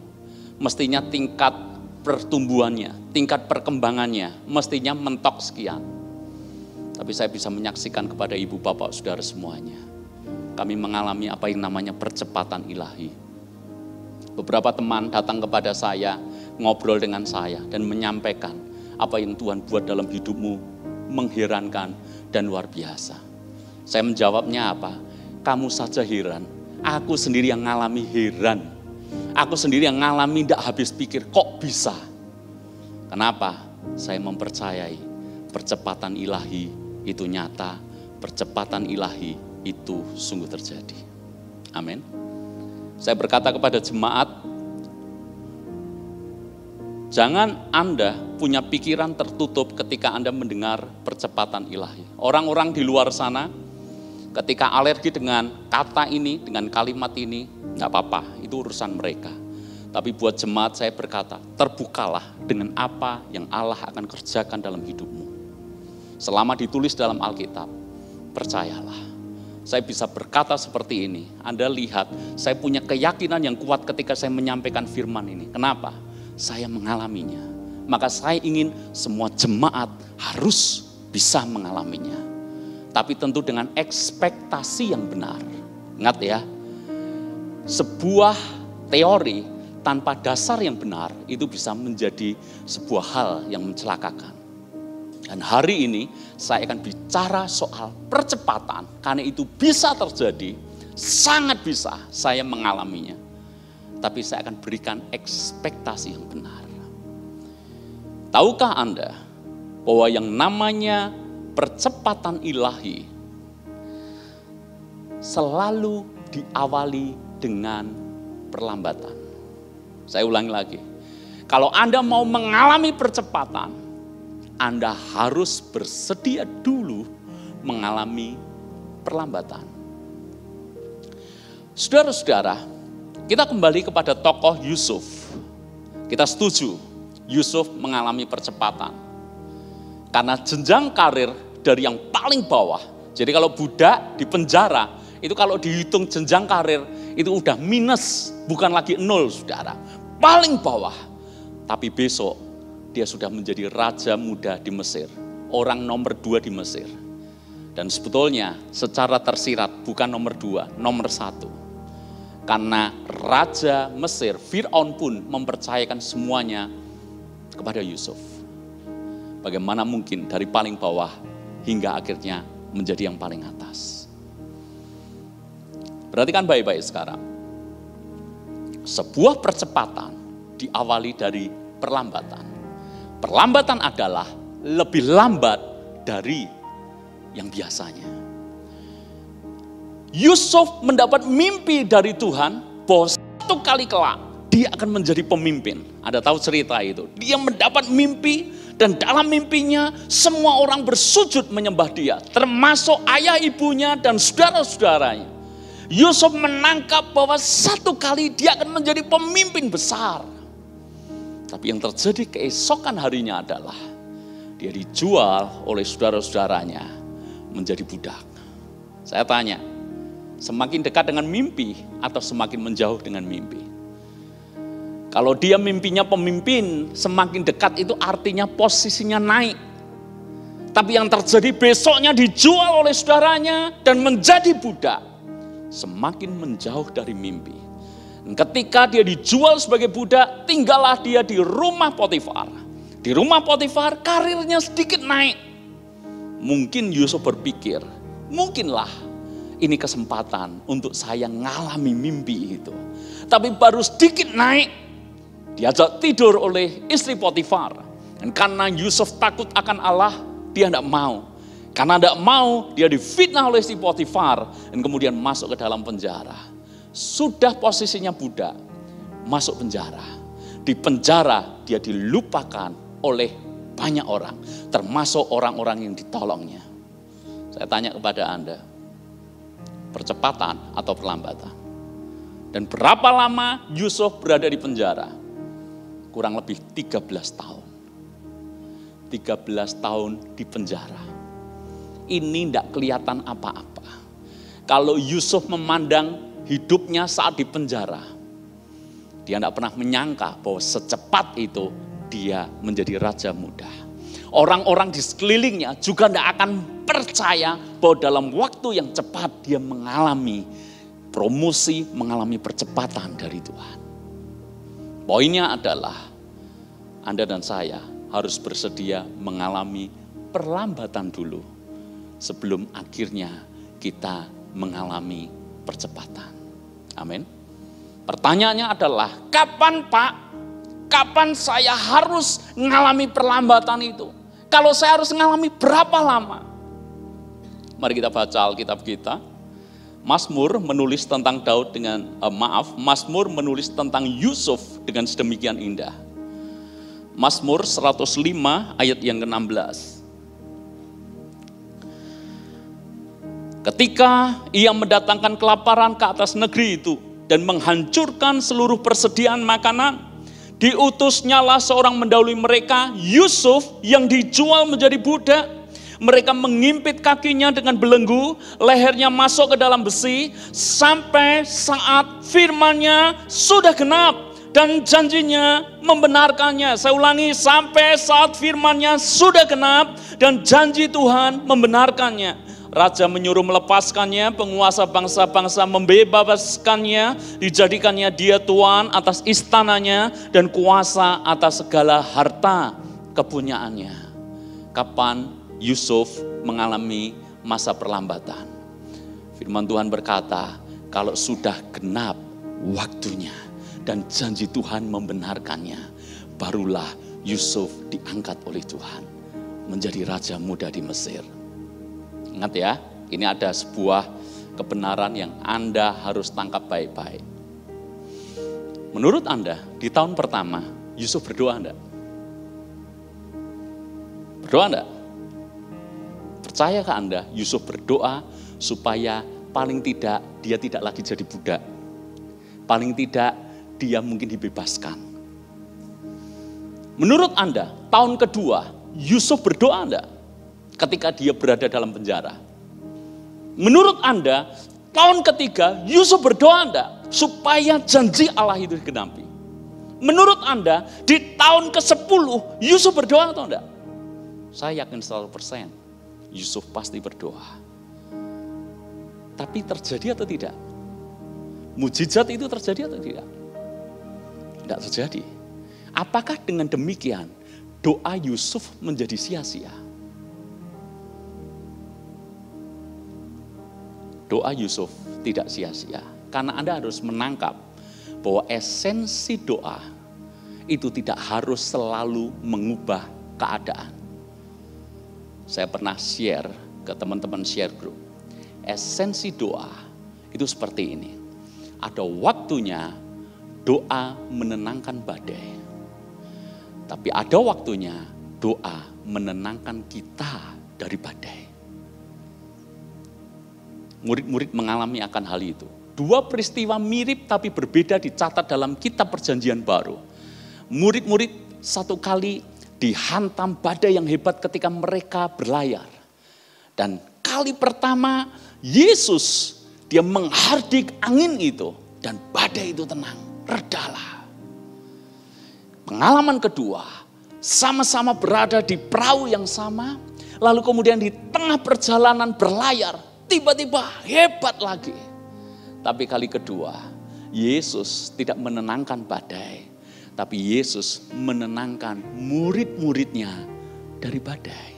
mestinya tingkat pertumbuhannya, tingkat perkembangannya, mestinya mentok sekian. Tapi saya bisa menyaksikan kepada ibu bapak saudara semuanya, kami mengalami apa yang namanya percepatan ilahi. Beberapa teman datang kepada saya, ngobrol dengan saya dan menyampaikan apa yang Tuhan buat dalam hidupmu mengherankan dan luar biasa. Saya menjawabnya apa? Kamu saja heran, aku sendiri yang ngalami heran. Aku sendiri yang ngalami tidak habis pikir, kok bisa? Kenapa? Saya mempercayai percepatan ilahi itu nyata, percepatan ilahi itu sungguh terjadi. Amin. Saya berkata kepada jemaat, jangan Anda punya pikiran tertutup ketika Anda mendengar percepatan ilahi. Orang-orang di luar sana, ketika alergi dengan kata ini, dengan kalimat ini, enggak apa-apa, itu urusan mereka. Tapi buat jemaat saya berkata, terbukalah dengan apa yang Allah akan kerjakan dalam hidupmu. Selama ditulis dalam Alkitab, percayalah. Saya bisa berkata seperti ini. Anda lihat, saya punya keyakinan yang kuat ketika saya menyampaikan firman ini. Kenapa? Saya mengalaminya. Maka saya ingin semua jemaat harus bisa mengalaminya. Tapi tentu dengan ekspektasi yang benar. Ingat ya, sebuah teori tanpa dasar yang benar itu bisa menjadi sebuah hal yang mencelakakan. Dan hari ini saya akan bicara soal percepatan, karena itu bisa terjadi, sangat bisa saya mengalaminya. tapi saya akan berikan ekspektasi yang benar. Tahukah Anda bahwa yang namanya percepatan ilahi selalu diawali dengan perlambatan? Saya ulangi lagi. Kalau Anda mau mengalami percepatan, Anda harus bersedia dulu mengalami perlambatan. Saudara-saudara, kita kembali kepada tokoh Yusuf. Kita setuju Yusuf mengalami percepatan. Karena jenjang karir dari yang paling bawah. Jadi kalau budak di penjara, itu kalau dihitung jenjang karir, itu udah minus, bukan lagi nol, saudara. Paling bawah. Tapi besok, dia sudah menjadi raja muda di Mesir. Orang nomor 2 di Mesir. Dan sebetulnya secara tersirat bukan nomor 2, nomor 1. Karena Raja Mesir, Fir'aun pun mempercayakan semuanya kepada Yusuf. Bagaimana mungkin dari paling bawah hingga akhirnya menjadi yang paling atas. Perhatikan baik-baik sekarang. Sebuah percepatan diawali dari perlambatan. Perlambatan adalah lebih lambat dari yang biasanya. Yusuf mendapat mimpi dari Tuhan bahwa satu kali kelak dia akan menjadi pemimpin. Anda tahu cerita itu. Dia mendapat mimpi dan dalam mimpinya semua orang bersujud menyembah dia. Termasuk ayah ibunya dan saudara-saudaranya. Yusuf menangkap bahwa satu kali dia akan menjadi pemimpin besar. Tapi yang terjadi keesokan harinya adalah dia dijual oleh saudara-saudaranya menjadi budak. Saya tanya, semakin dekat dengan mimpi atau semakin menjauh dengan mimpi? Kalau dia mimpinya pemimpin, semakin dekat itu artinya posisinya naik. Tapi yang terjadi besoknya dijual oleh saudaranya dan menjadi budak. Semakin menjauh dari mimpi. Dan ketika dia dijual sebagai budak, tinggallah dia di rumah Potifar. Di rumah Potifar karirnya sedikit naik. Mungkin Yusuf berpikir, mungkinlah ini kesempatan untuk saya ngalami mimpi itu. Tapi baru sedikit naik, diajak tidur oleh istri Potifar. Dan karena Yusuf takut akan Allah, dia tidak mau. Karena tidak mau, dia difitnah oleh istri Potifar. Dan kemudian masuk ke dalam penjara. Sudah posisinya budak, masuk penjara. Di penjara dia dilupakan oleh banyak orang. Termasuk orang-orang yang ditolongnya. Saya tanya kepada Anda, percepatan atau perlambatan? Dan berapa lama Yusuf berada di penjara? Kurang lebih 13 tahun. 13 tahun di penjara. Ini tidak kelihatan apa-apa. Kalau Yusuf memandang hidupnya saat di penjara, dia tidak pernah menyangka bahwa secepat itu dia menjadi raja muda. Orang-orang di sekelilingnya juga tidak akan percaya bahwa dalam waktu yang cepat dia mengalami promosi, mengalami percepatan dari Tuhan. Poinnya adalah Anda dan saya harus bersedia mengalami perlambatan dulu sebelum akhirnya kita mengalami percepatan. Amin. Pertanyaannya adalah, kapan Pak? Kapan saya harus mengalami perlambatan itu? Kalau saya harus mengalami berapa lama? Mari kita baca Alkitab kita. Mazmur menulis tentang Daud Mazmur menulis tentang Yusuf dengan sedemikian indah. Mazmur 105 ayat yang ke-16. Ketika ia mendatangkan kelaparan ke atas negeri itu dan menghancurkan seluruh persediaan makanan, diutusnyalah seorang mendahului mereka, Yusuf yang dijual menjadi budak. Mereka mengimpit kakinya dengan belenggu, lehernya masuk ke dalam besi, sampai saat firman-Nya sudah genap dan janjinya membenarkannya. Saya ulangi, sampai saat firman-Nya sudah genap dan janji Tuhan membenarkannya. Raja menyuruh melepaskannya, penguasa bangsa-bangsa membebaskannya, dijadikannya dia tuan atas istananya dan kuasa atas segala harta kepunyaannya. Kapan Yusuf mengalami masa perlambatan? Firman Tuhan berkata, kalau sudah genap waktunya dan janji Tuhan membenarkannya. Barulah Yusuf diangkat oleh Tuhan menjadi raja muda di Mesir. Ingat ya, ini ada sebuah kebenaran yang Anda harus tangkap baik-baik. Menurut Anda, di tahun pertama, Yusuf berdoa enggak? Berdoa enggak? Percayakah Anda, Yusuf berdoa supaya paling tidak dia tidak lagi jadi budak. Paling tidak dia mungkin dibebaskan. Menurut Anda, tahun kedua, Yusuf berdoa enggak ketika dia berada dalam penjara? Menurut Anda, tahun ketiga, Yusuf berdoa enggak supaya janji Allah itu digenapi? Menurut Anda, di tahun ke-10, Yusuf berdoa atau enggak? Saya yakin 100%, Yusuf pasti berdoa. Tapi terjadi atau tidak? Mujizat itu terjadi atau tidak? Tidak terjadi. Apakah dengan demikian doa Yusuf menjadi sia-sia? Doa Yusuf tidak sia-sia. Karena Anda harus menangkap bahwa esensi doa itu tidak harus selalu mengubah keadaan. Saya pernah share ke teman-teman share group. Esensi doa itu seperti ini. Ada waktunya doa menenangkan badai. Tapi ada waktunya doa menenangkan kita dari badai. Murid-murid mengalami akan hal itu. Dua peristiwa mirip tapi berbeda dicatat dalam kitab Perjanjian Baru. Murid-murid satu kali dihantam badai yang hebat ketika mereka berlayar. Dan kali pertama Yesus dia menghardik angin itu dan badai itu tenang, redalah. Pengalaman kedua, sama-sama berada di perahu yang sama, lalu kemudian di tengah perjalanan berlayar, tiba-tiba hebat lagi. Tapi kali kedua, Yesus tidak menenangkan badai, tapi Yesus menenangkan murid-muridnya dari badai.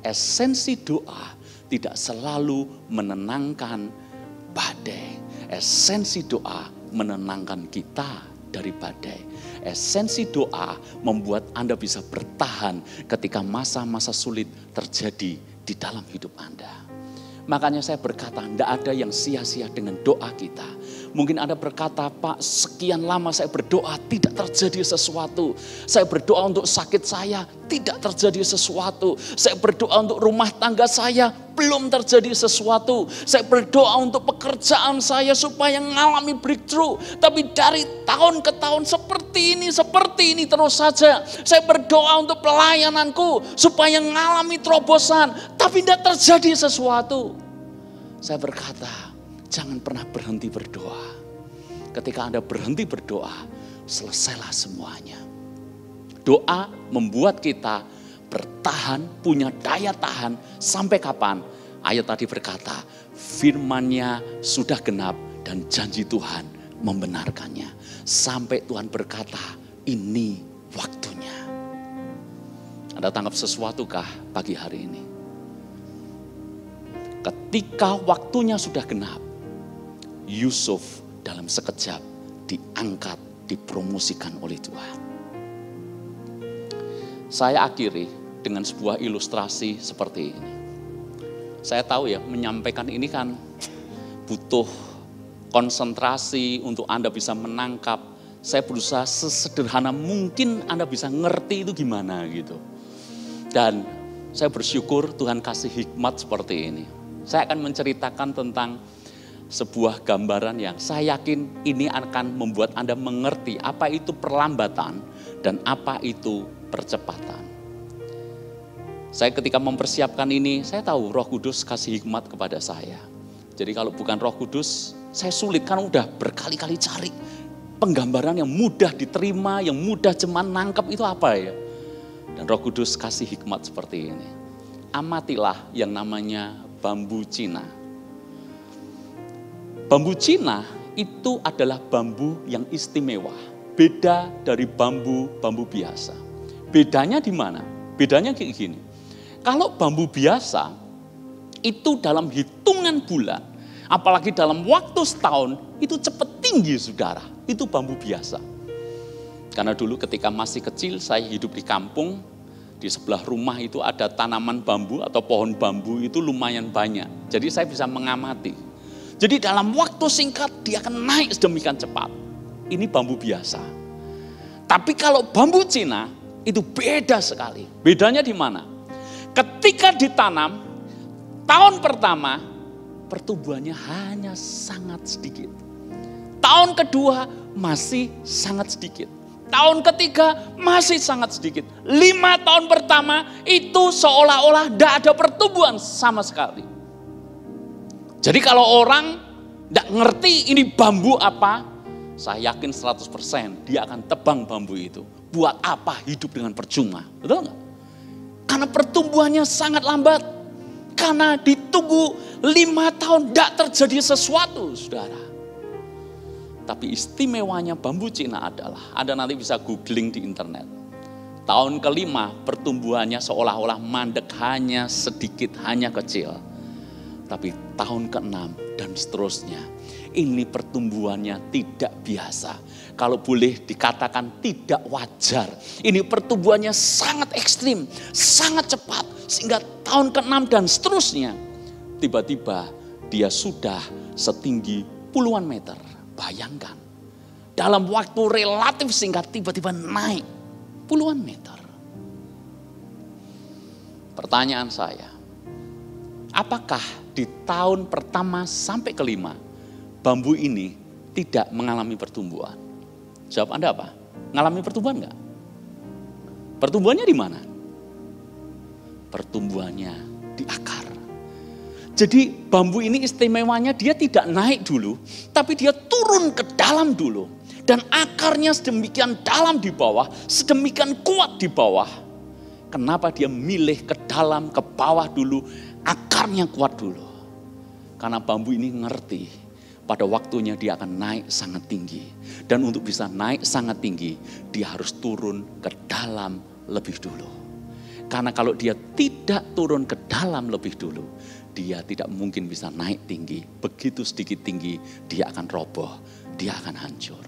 Esensi doa tidak selalu menenangkan badai. Esensi doa menenangkan kita dari badai. Esensi doa membuat Anda bisa bertahan ketika masa-masa sulit terjadi di dalam hidup Anda. Makanya saya berkata, tidak ada yang sia-sia dengan doa kita. Mungkin Anda berkata, Pak, sekian lama saya berdoa, tidak terjadi sesuatu. Saya berdoa untuk sakit saya, tidak terjadi sesuatu. Saya berdoa untuk rumah tangga saya, belum terjadi sesuatu. Saya berdoa untuk pekerjaan saya supaya mengalami breakthrough. Tapi dari tahun ke tahun seperti ini terus saja. Saya berdoa untuk pelayananku supaya mengalami terobosan. Tapi tidak terjadi sesuatu. Saya berkata, jangan pernah berhenti berdoa. Ketika Anda berhenti berdoa, selesailah semuanya. Doa membuat kita bertahan, punya daya tahan sampai kapan? Ayat tadi berkata, firman-Nya sudah genap dan janji Tuhan membenarkannya. Sampai Tuhan berkata, ini waktunya. Anda tangkap sesuatukah pagi hari ini? Ketika waktunya sudah genap, Yusuf dalam sekejap diangkat, dipromosikan oleh Tuhan. Saya akhiri dengan sebuah ilustrasi seperti ini. Saya tahu ya, menyampaikan ini kan butuh konsentrasi untuk Anda bisa menangkap. Saya berusaha sesederhana mungkin Anda bisa ngerti itu gimana gitu. Dan saya bersyukur Tuhan kasih hikmat seperti ini. Saya akan menceritakan tentang sebuah gambaran yang saya yakin ini akan membuat Anda mengerti apa itu perlambatan dan apa itu percepatan. Saya ketika mempersiapkan ini, saya tahu Roh Kudus kasih hikmat kepada saya. Jadi kalau bukan Roh Kudus, saya sulit kan udah berkali-kali cari penggambaran yang mudah diterima, yang mudah cuman nangkep itu apa ya. Dan Roh Kudus kasih hikmat seperti ini. Amatilah yang namanya bambu Cina. Bambu Cina itu adalah bambu yang istimewa. Beda dari bambu biasa. Bedanya di mana? Bedanya kayak gini. Kalau bambu biasa itu dalam hitungan bulan, apalagi dalam waktu setahun, itu cepat tinggi saudara, itu bambu biasa. Karena dulu ketika masih kecil saya hidup di kampung, di sebelah rumah itu ada tanaman bambu atau pohon bambu itu lumayan banyak. Jadi saya bisa mengamati. Jadi dalam waktu singkat dia akan naik sedemikian cepat. Ini bambu biasa. Tapi kalau bambu Cina itu beda sekali. Bedanya di mana? Ketika ditanam, tahun pertama pertumbuhannya hanya sangat sedikit. Tahun kedua masih sangat sedikit. Tahun ketiga masih sangat sedikit. 5 tahun pertama itu seolah-olah tidak ada pertumbuhan sama sekali. Jadi kalau orang tidak ngerti ini bambu apa, saya yakin 100% dia akan tebang bambu itu. Buat apa hidup dengan percuma? Betul nggak? Karena pertumbuhannya sangat lambat. Karena ditunggu 5 tahun tidak terjadi sesuatu, saudara. Tapi istimewanya bambu Cina adalah, Anda nanti bisa googling di internet. Tahun kelima pertumbuhannya seolah-olah mandek, hanya sedikit, hanya kecil. Tapi tahun ke-6 dan seterusnya, ini pertumbuhannya tidak biasa. Kalau boleh dikatakan tidak wajar. Ini pertumbuhannya sangat ekstrim, sangat cepat. Sehingga tahun ke-6 dan seterusnya, tiba-tiba dia sudah setinggi puluhan meter. Bayangkan, dalam waktu relatif singkat tiba-tiba naik puluhan meter. Pertanyaan saya, apakah di tahun pertama sampai kelima bambu ini tidak mengalami pertumbuhan? Jawab Anda apa? Mengalami pertumbuhan enggak? Pertumbuhannya di mana? Pertumbuhannya di akar. Jadi bambu ini istimewanya dia tidak naik dulu, tapi dia turun ke dalam dulu. Dan akarnya sedemikian dalam di bawah, sedemikian kuat di bawah. Kenapa dia milih ke dalam, ke bawah dulu, akarnya kuat dulu? Karena bambu ini ngerti, pada waktunya dia akan naik sangat tinggi. Dan untuk bisa naik sangat tinggi, dia harus turun ke dalam lebih dulu. Karena kalau dia tidak turun ke dalam lebih dulu, dia tidak mungkin bisa naik tinggi. Begitu sedikit tinggi, dia akan roboh, dia akan hancur.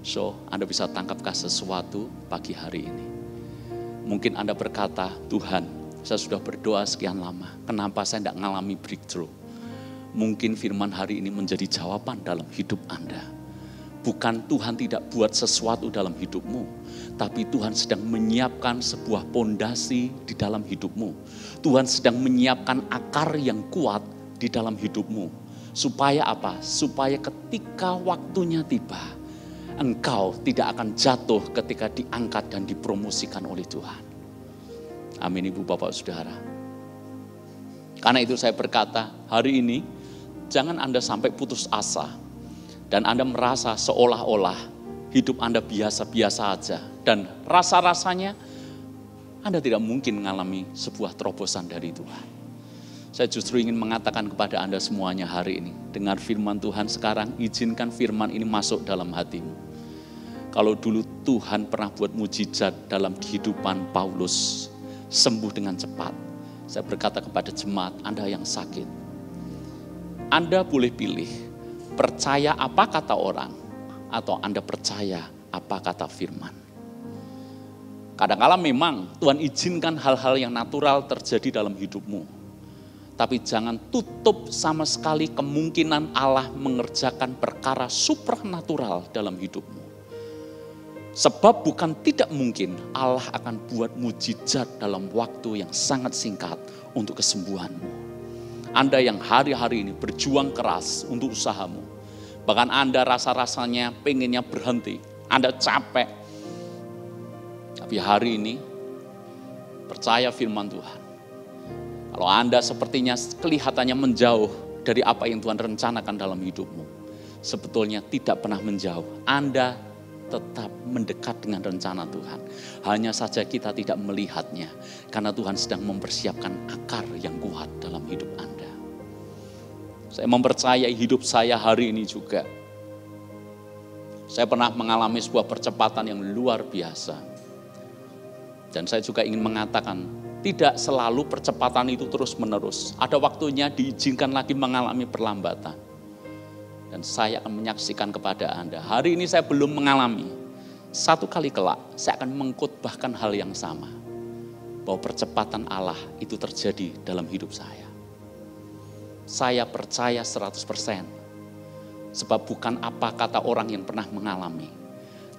So, Anda bisa tangkapkah sesuatu pagi hari ini? Mungkin Anda berkata, Tuhan, saya sudah berdoa sekian lama, kenapa saya tidak mengalami breakthrough? Mungkin firman hari ini menjadi jawaban dalam hidup Anda. Bukan Tuhan tidak buat sesuatu dalam hidupmu, tapi Tuhan sedang menyiapkan sebuah pondasi di dalam hidupmu. Tuhan sedang menyiapkan akar yang kuat di dalam hidupmu. Supaya apa? Supaya ketika waktunya tiba, engkau tidak akan jatuh ketika diangkat dan dipromosikan oleh Tuhan. Amin Ibu Bapak Saudara. Karena itu saya berkata, hari ini jangan Anda sampai putus asa. Dan Anda merasa seolah-olah hidup Anda biasa-biasa aja. Dan rasa-rasanya Anda tidak mungkin mengalami sebuah terobosan dari Tuhan. Saya justru ingin mengatakan kepada Anda semuanya hari ini. Dengar firman Tuhan sekarang, izinkan firman ini masuk dalam hatimu. Kalau dulu Tuhan pernah buat mujizat dalam kehidupan Paulus, sembuh dengan cepat. Saya berkata kepada jemaat Anda yang sakit, Anda boleh pilih. Percaya apa kata orang atau Anda percaya apa kata firman. Kadang-kala memang Tuhan izinkan hal-hal yang natural terjadi dalam hidupmu. Tapi jangan tutup sama sekali kemungkinan Allah mengerjakan perkara supranatural dalam hidupmu. Sebab bukan tidak mungkin Allah akan buat mujizat dalam waktu yang sangat singkat untuk kesembuhanmu. Anda yang hari-hari ini berjuang keras untuk usahamu. Bahkan Anda rasa-rasanya pengennya berhenti. Anda capek. Tapi hari ini percaya firman Tuhan. Kalau Anda sepertinya kelihatannya menjauh dari apa yang Tuhan rencanakan dalam hidupmu. Sebetulnya tidak pernah menjauh. Anda tetap mendekat dengan rencana Tuhan. Hanya saja kita tidak melihatnya. Karena Tuhan sedang mempersiapkan akar yang kuat dalam hidup Anda. Saya mempercayai hidup saya hari ini juga. Saya pernah mengalami sebuah percepatan yang luar biasa. Dan saya juga ingin mengatakan, tidak selalu percepatan itu terus menerus. Ada waktunya diizinkan lagi mengalami perlambatan. Dan saya akan menyaksikan kepada Anda, hari ini saya belum mengalami, satu kali kelak saya akan mengkhotbahkan hal yang sama. Bahwa percepatan Allah itu terjadi dalam hidup saya. Saya percaya 100%. Sebab bukan apa kata orang yang pernah mengalami,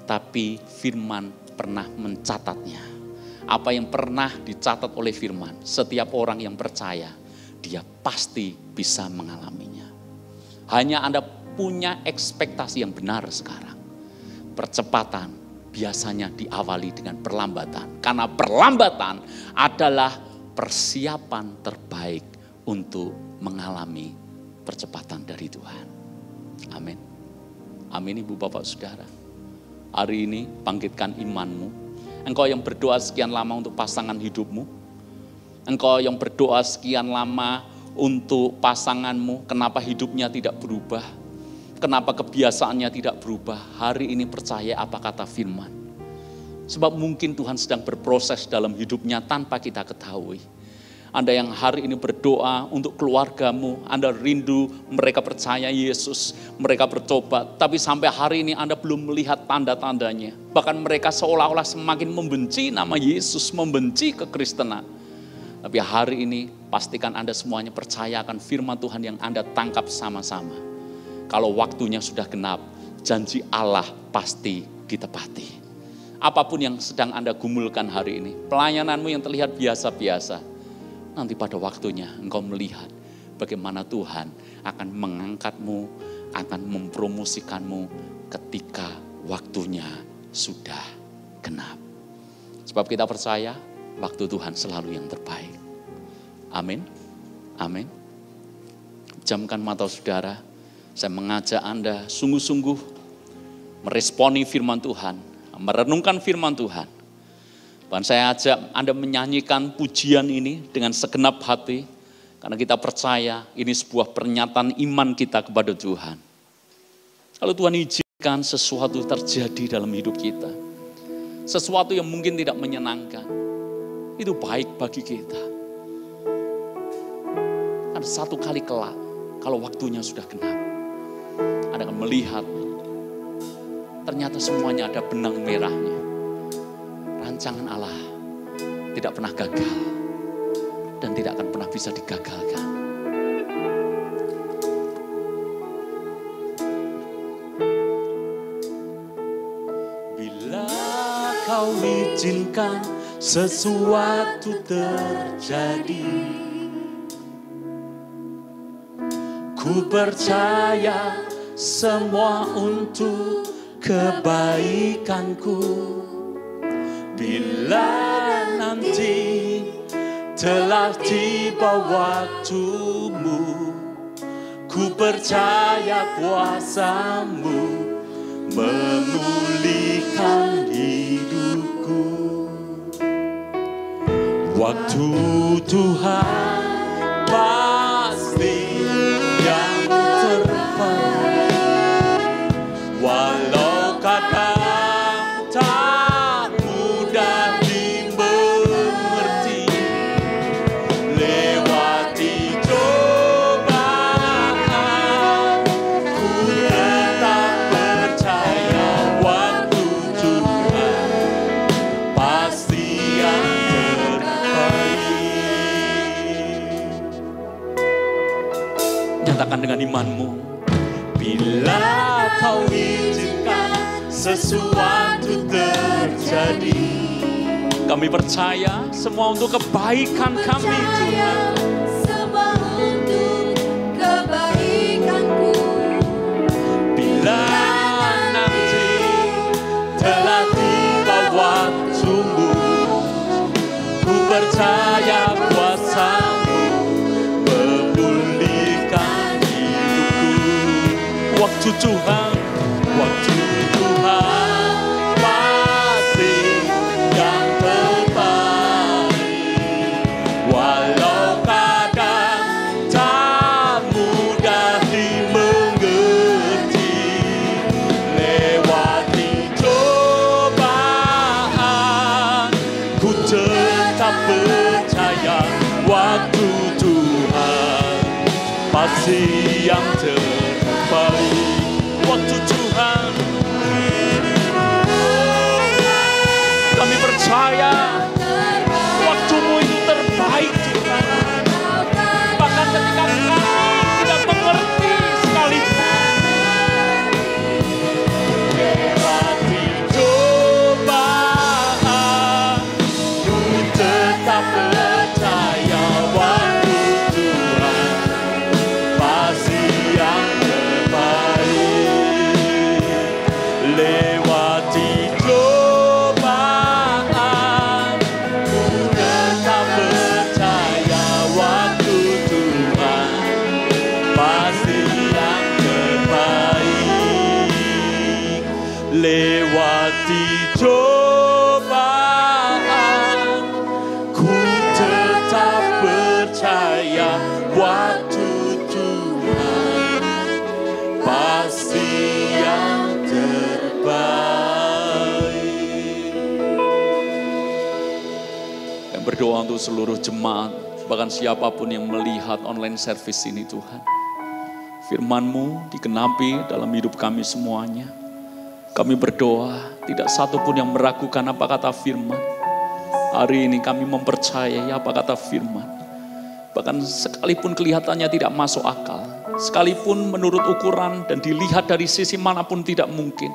tapi firman pernah mencatatnya. Apa yang pernah dicatat oleh firman, setiap orang yang percaya, dia pasti bisa mengalaminya. Hanya Anda punya ekspektasi yang benar sekarang. Percepatan biasanya diawali dengan perlambatan. Karena perlambatan adalah persiapan terbaik untuk mengalami percepatan dari Tuhan. Amin. Amin Ibu Bapak Saudara. Hari ini bangkitkan imanmu. Engkau yang berdoa sekian lama untuk pasangan hidupmu. Engkau yang berdoa sekian lama untuk pasanganmu. Kenapa hidupnya tidak berubah? Kenapa kebiasaannya tidak berubah? Hari ini percaya apa kata firman. Sebab mungkin Tuhan sedang berproses dalam hidupnya tanpa kita ketahui. Anda yang hari ini berdoa untuk keluargamu, Anda rindu, mereka percaya Yesus, mereka bertobat, tapi sampai hari ini Anda belum melihat tanda-tandanya. Bahkan mereka seolah-olah semakin membenci nama Yesus, membenci kekristenan. Tapi hari ini pastikan Anda semuanya percaya akan firman Tuhan yang Anda tangkap sama-sama. Kalau waktunya sudah genap, janji Allah pasti ditepati. Apapun yang sedang Anda gumulkan hari ini, pelayananmu yang terlihat biasa-biasa, nanti pada waktunya engkau melihat bagaimana Tuhan akan mengangkatmu, akan mempromosikanmu ketika waktunya sudah genap. Sebab kita percaya waktu Tuhan selalu yang terbaik. Amin. Amin. Jamkan mata saudara, saya mengajak Anda sungguh-sungguh meresponi firman Tuhan, merenungkan firman Tuhan. Dan saya ajak Anda menyanyikan pujian ini dengan segenap hati. Karena kita percaya ini sebuah pernyataan iman kita kepada Tuhan. Kalau Tuhan izinkan sesuatu terjadi dalam hidup kita. Sesuatu yang mungkin tidak menyenangkan. Itu baik bagi kita. Ada satu kali kelak, kalau waktunya sudah genap. Anda akan melihat, ternyata semuanya ada benang merahnya. Rancangan Allah tidak pernah gagal dan tidak akan pernah bisa digagalkan. Bila kau izinkan sesuatu terjadi, ku percaya semua untuk kebaikanku. Bila nanti telah tiba waktumu, ku percaya kuasamu memulihkan hidupku. Waktu Tuhan pasti yang terbaik. Walau kadang tak mudah dimengerti, lewati cobaan, ku tetap percaya waktu Tuhan pasti yang terbaik. Nyatakan dengan imanmu. Bila kau izinkan sesuatu terjadi, kami percaya semua untuk kebaikan kami Tuhan.
Semua untuk kebaikanku.
Bila nanti telah tiba waktumu, ku percaya kuasamu memulihkan hidupku. Waktu Tuhan pasti yang terbaik. Walau kadang tak mudah dimengerti, lewati cobaan, ku tetap percaya waktu Tuhan pasti yang terbaik. melewati cobaan, ku tetap percaya waktu Tuhan pasti yang terbaik. Yang berdoa untuk seluruh jemaat, bahkan siapapun yang melihat online service ini Tuhan. Firman-Mu digenapi dalam hidup kami semuanya. Kami berdoa, tidak satu pun yang meragukan apa kata firman. Hari ini kami mempercayai apa kata firman. Bahkan sekalipun kelihatannya tidak masuk akal, sekalipun menurut ukuran dan dilihat dari sisi manapun tidak mungkin.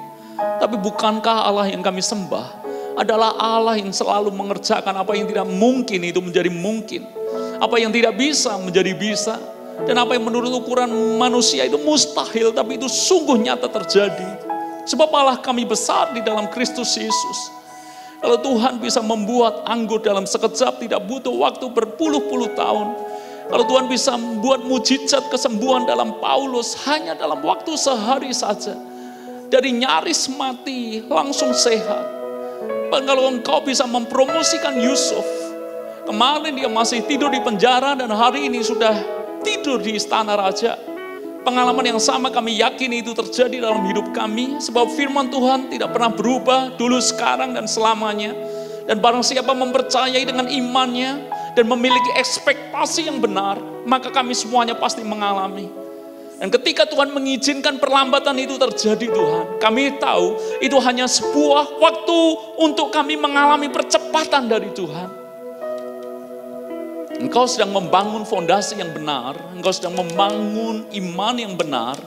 Tapi bukankah Allah yang kami sembah adalah Allah yang selalu mengerjakan apa yang tidak mungkin itu menjadi mungkin. Apa yang tidak bisa menjadi bisa. Dan apa yang menurut ukuran manusia itu mustahil, tapi itu sungguh nyata terjadi. Sebab Allah kami besar di dalam Kristus Yesus. Kalau Tuhan bisa membuat anggur dalam sekejap, tidak butuh waktu berpuluh-puluh tahun. Kalau Tuhan bisa membuat mujizat kesembuhan dalam Paulus hanya dalam waktu sehari saja. Dari nyaris mati langsung sehat. Dan kalau Engkau bisa mempromosikan Yusuf, kemarin dia masih tidur di penjara dan hari ini sudah tidur di istana raja. Pengalaman yang sama kami yakin itu terjadi dalam hidup kami. Sebab firman Tuhan tidak pernah berubah dulu, sekarang, dan selamanya. Dan barang siapa mempercayai dengan imannya dan memiliki ekspektasi yang benar, maka kami semuanya pasti mengalami. Dan ketika Tuhan mengizinkan perlambatan itu terjadi Tuhan, kami tahu itu hanya sebuah waktu untuk kami mengalami percepatan dari Tuhan. Engkau sedang membangun fondasi yang benar, engkau sedang membangun iman yang benar,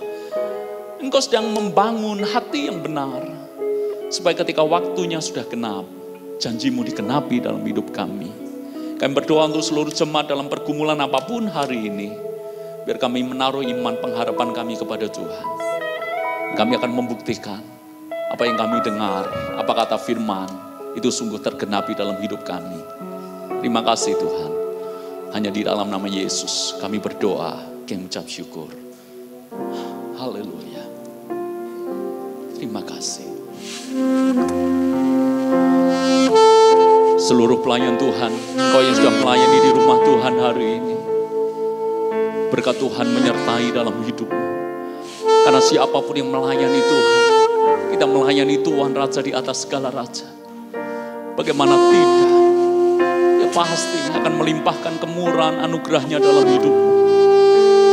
engkau sedang membangun hati yang benar. Supaya ketika waktunya sudah genap, janji-Mu digenapi dalam hidup kami. Kami berdoa untuk seluruh jemaat dalam pergumulan apapun hari ini, biar kami menaruh iman pengharapan kami kepada Tuhan. Kami akan membuktikan apa yang kami dengar, apa kata firman, itu sungguh tergenapi dalam hidup kami. Terima kasih Tuhan. Hanya di dalam nama Yesus kami berdoa, kami ucap syukur. Haleluya. Terima kasih. Seluruh pelayan Tuhan, Engkau yang sudah melayani di rumah Tuhan hari ini, berkat Tuhan menyertai dalam hidupmu. Karena siapapun yang melayani Tuhan, kita melayani Tuhan Raja di atas segala raja. Bagaimana tidak? Pasti akan melimpahkan kemurahan anugerahnya dalam hidupmu.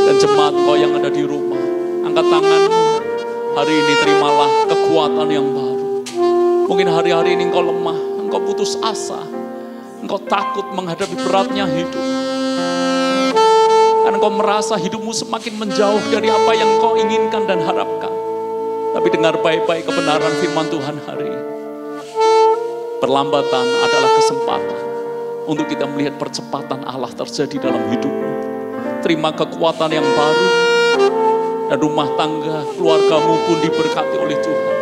Dan jemaat Engkau yang ada di rumah, angkat tanganmu. Hari ini terimalah kekuatan yang baru. Mungkin hari-hari ini engkau lemah, engkau putus asa, engkau takut menghadapi beratnya hidup. Karena engkau merasa hidupmu semakin menjauh dari apa yang engkau inginkan dan harapkan. Tapi dengar baik-baik kebenaran firman Tuhan hari ini. Perlambatan adalah kesempatan untuk kita melihat percepatan Allah terjadi dalam hidupmu. Terima kekuatan yang baru. Dan rumah tangga, keluargamu pun diberkati oleh Tuhan.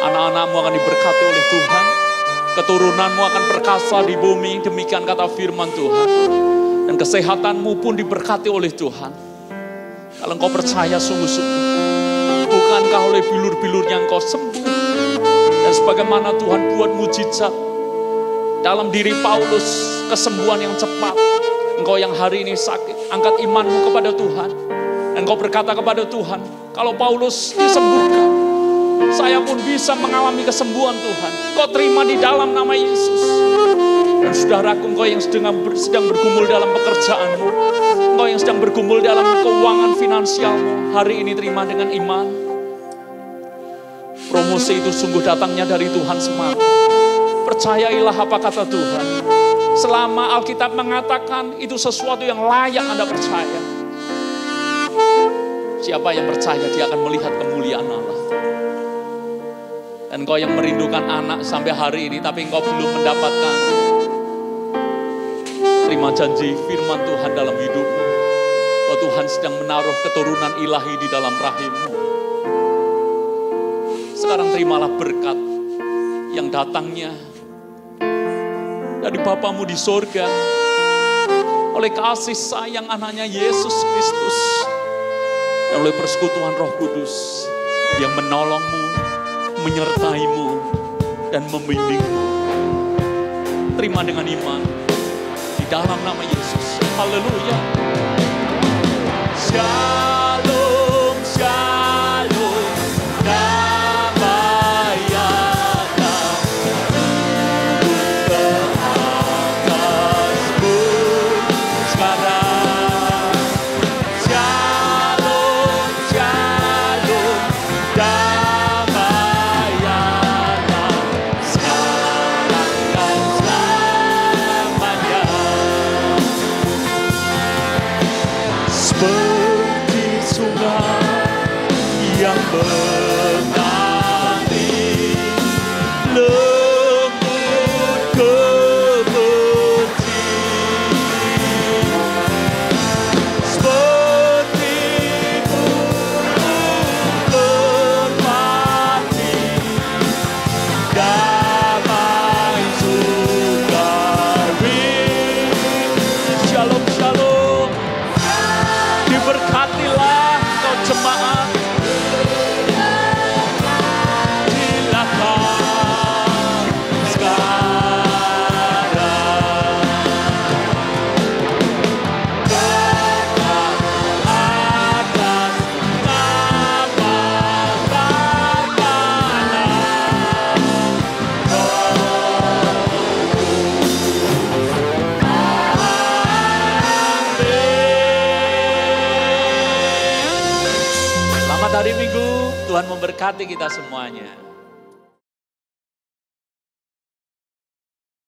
Anak-anakmu akan diberkati oleh Tuhan. Keturunanmu akan perkasa di bumi. Demikian kata firman Tuhan. Dan kesehatanmu pun diberkati oleh Tuhan. Kalau engkau percaya sungguh-sungguh, bukankah oleh bilur-bilurnya engkau sembuh? Dan sebagaimana Tuhan buat mujizat dalam diri Paulus, kesembuhan yang cepat. Engkau yang hari ini sakit, angkat imanmu kepada Tuhan. Dan engkau berkata kepada Tuhan, kalau Paulus disembuhkan, saya pun bisa mengalami kesembuhan Tuhan. Kau terima di dalam nama Yesus. Dan saudaraku, engkau yang sedang bergumul dalam pekerjaanmu, engkau yang sedang bergumul dalam keuangan finansialmu, hari ini terima dengan iman. Promosi itu sungguh datangnya dari Tuhan semata. Percayailah apa kata Tuhan. Selama Alkitab mengatakan itu sesuatu yang layak Anda percaya. Siapa yang percaya dia akan melihat kemuliaan Allah. Dan engkau yang merindukan anak sampai hari ini tapi engkau belum mendapatkan. Terima janji firman Tuhan dalam hidupmu. Bahwa Tuhan sedang menaruh keturunan ilahi di dalam rahimmu. Sekarang terimalah berkat yang datangnya dari Bapamu di sorga, oleh kasih sayang anaknya Yesus Kristus, dan oleh persekutuan Roh Kudus yang menolongmu, menyertaimu, dan membimbingmu. Terima dengan iman di dalam nama Yesus. Haleluya. Shalom, shalom, damai Allah ke atasmu sekarang. Shalom, shalom, damai Allah sekarang dan selamanya. Seperti sungai yang mengalir lembut ke peti, seperti burung merpati, damai surgawi. Shalom, shalom. Diberkatilah kau jemaat, silakan sekarang. Berkat atas nama Selamat hari Minggu, Tuhan memberkati kita semuanya.